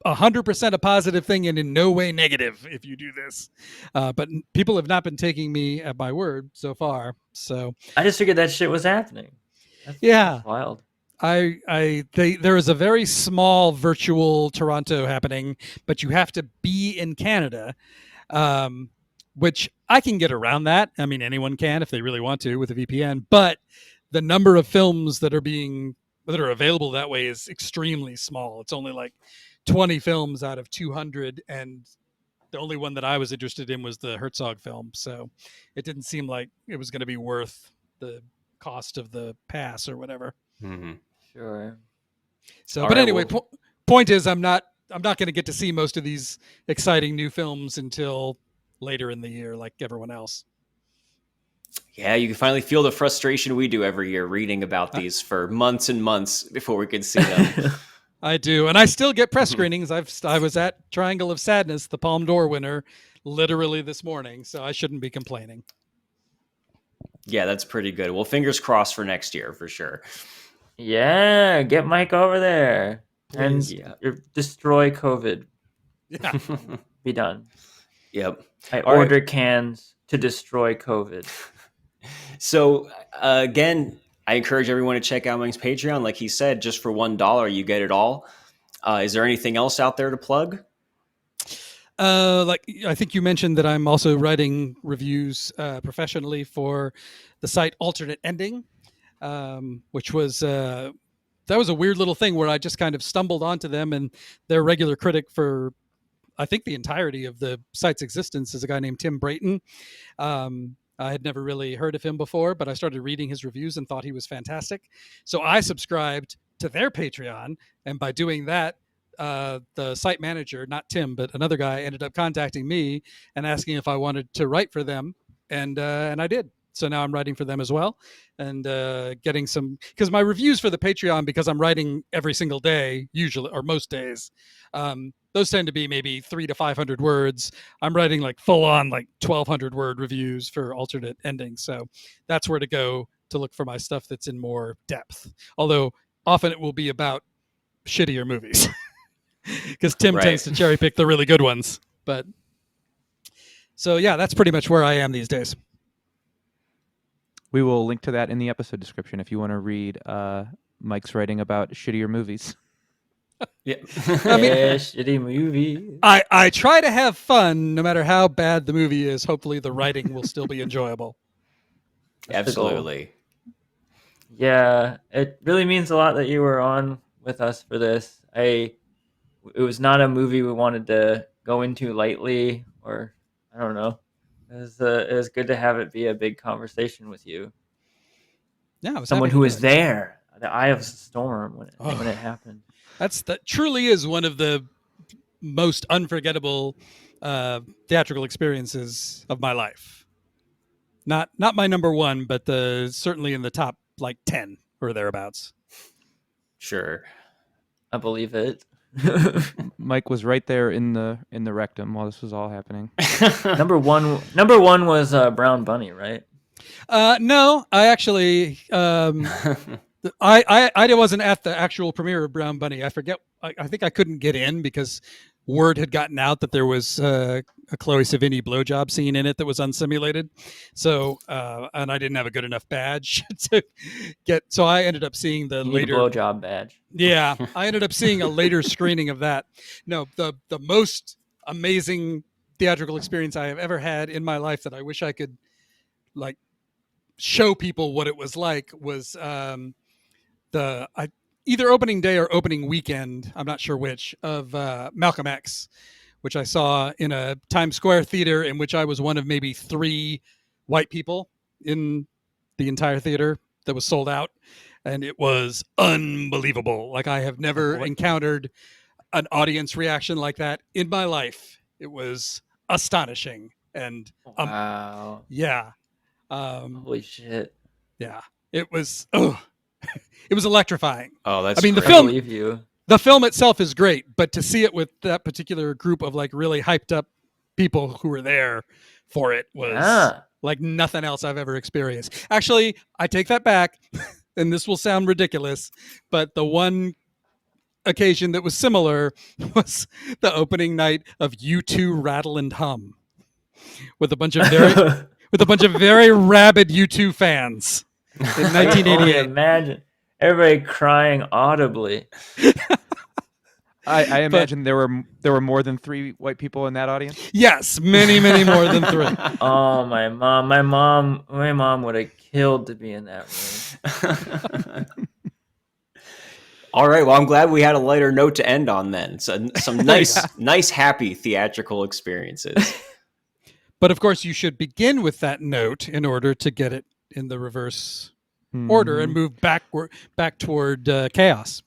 100% a positive thing and in no way negative if you do this. But people have not been taking me at my word so far. So I just figured that shit was happening. That's wild. There is a very small virtual Toronto happening, but you have to be in Canada, which I can get around that. I mean, anyone can if they really want to with a VPN, but the number of films that are available that way is extremely small. It's only like 20 films out of 200, and the only one that I was interested in was the Herzog film. So it didn't seem like it was going to be worth the cost of the pass or whatever. Mm-hmm. Sure. So, but anyway, point is, I'm not going to get to see most of these exciting new films until later in the year, like everyone else. Yeah, you can finally feel the frustration we do every year reading about these for months and months before we can see them. I do, and I still get press screenings. I was at Triangle of Sadness, the Palme d'Or winner, literally this morning, so I shouldn't be complaining. Yeah, that's pretty good. Well, fingers crossed for next year for sure. Yeah, get Mike over there and destroy COVID. Yeah, be done. Yep. I order cans to destroy COVID. So again, I encourage everyone to check out Mike's Patreon. Like he said, just for $1, you get it all. Is there anything else out there to plug? Like I think you mentioned that I'm also writing reviews professionally for the site Alternate Ending, which was that was a weird little thing where I just kind of stumbled onto them, and their regular critic for I think the entirety of the site's existence is a guy named Tim Brayton. I had never really heard of him before, but I started reading his reviews and thought he was fantastic. So I subscribed to their Patreon, and by doing that, the site manager, not Tim, but another guy, ended up contacting me and asking if I wanted to write for them, and I did. So now I'm writing for them as well, and getting some, because my reviews for the Patreon, because I'm writing every single day, usually, or most days, those tend to be maybe 300 to 500 words. I'm writing like full on like 1,200 word reviews for Alternate Endings. So that's where to go to look for my stuff that's in more depth. Although often it will be about shittier movies. Because Tim tends to cherry pick the really good ones. But so yeah, that's pretty much where I am these days. We will link to that in the episode description if you want to read Mike's writing about shittier movies. Yeah, shitty movie. I try to have fun no matter how bad the movie is. Hopefully the writing will still be enjoyable. Absolutely. Yeah, it really means a lot that you were on with us for this. It was not a movie we wanted to go into lightly, or I don't know. It was good to have it be a big conversation with you. Yeah, someone who was there, the eye of the storm when it happened. That truly is one of the most unforgettable theatrical experiences of my life. Not my number one, but certainly in the top like 10 or thereabouts. Sure, I believe it. Mike was right there in the rectum while this was all happening. Number one was Brown Bunny, right? No, I actually I wasn't at the actual premiere of Brown Bunny. I forget. I think I couldn't get in because word had gotten out that there was a Chloe Sevigny blowjob scene in it that was unsimulated. So, and I didn't have a good enough badge to get. So I ended up seeing the later blowjob badge. Yeah, I ended up seeing a later screening of that. No, the most amazing theatrical experience I have ever had in my life that I wish I could like show people what it was like was either opening day or opening weekend, I'm not sure which, of Malcolm X, which I saw in a Times Square theater in which I was one of maybe 3 white people in the entire theater that was sold out. And it was unbelievable. Like I have never encountered an audience reaction like that in my life. It was astonishing. And wow. Yeah. Holy shit. Yeah. It was it was electrifying. Oh, that's great. The film itself is great, but to see it with that particular group of like really hyped up people who were there for it was like nothing else I've ever experienced. Actually, I take that back, and this will sound ridiculous, but the one occasion that was similar was the opening night of U2 Rattle and Hum with a bunch of very rabid U2 fans in 1988. Imagine everybody crying audibly. I imagine there were more than 3 white people in that audience. Yes, many more than 3. Oh, my mom would have killed to be in that room. All right, well, I'm glad we had a lighter note to end on then. So some nice, happy theatrical experiences. But of course, you should begin with that note in order to get it in the reverse order and move back toward chaos.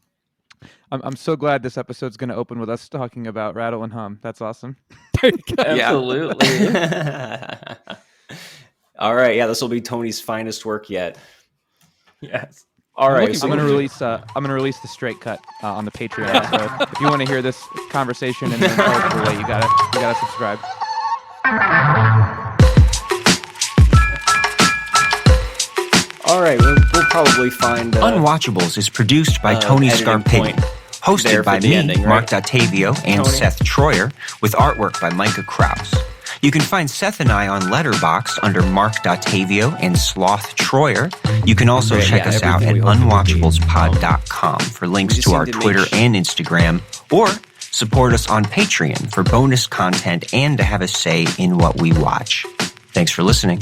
I'm so glad this episode's going to open with us talking about Rattle and Hum. That's awesome. Absolutely. All right, yeah, this will be Tony's finest work yet. Yes. All right, so I'm going to release the straight cut on the Patreon. So if you want to hear this conversation in an intelligible way, you gotta subscribe. All right, we'll probably find... Unwatchables is produced by Tony Scarpitti, hosted by me, Marc Dottavio, and Seth Troyer, with artwork by Micah Kraus. You can find Seth and I on Letterboxd under Marc Dottavio and Sloth Troyer. You can also check us out at unwatchablespod.com for links to our Twitter and Instagram, or support us on Patreon for bonus content and to have a say in what we watch. Thanks for listening.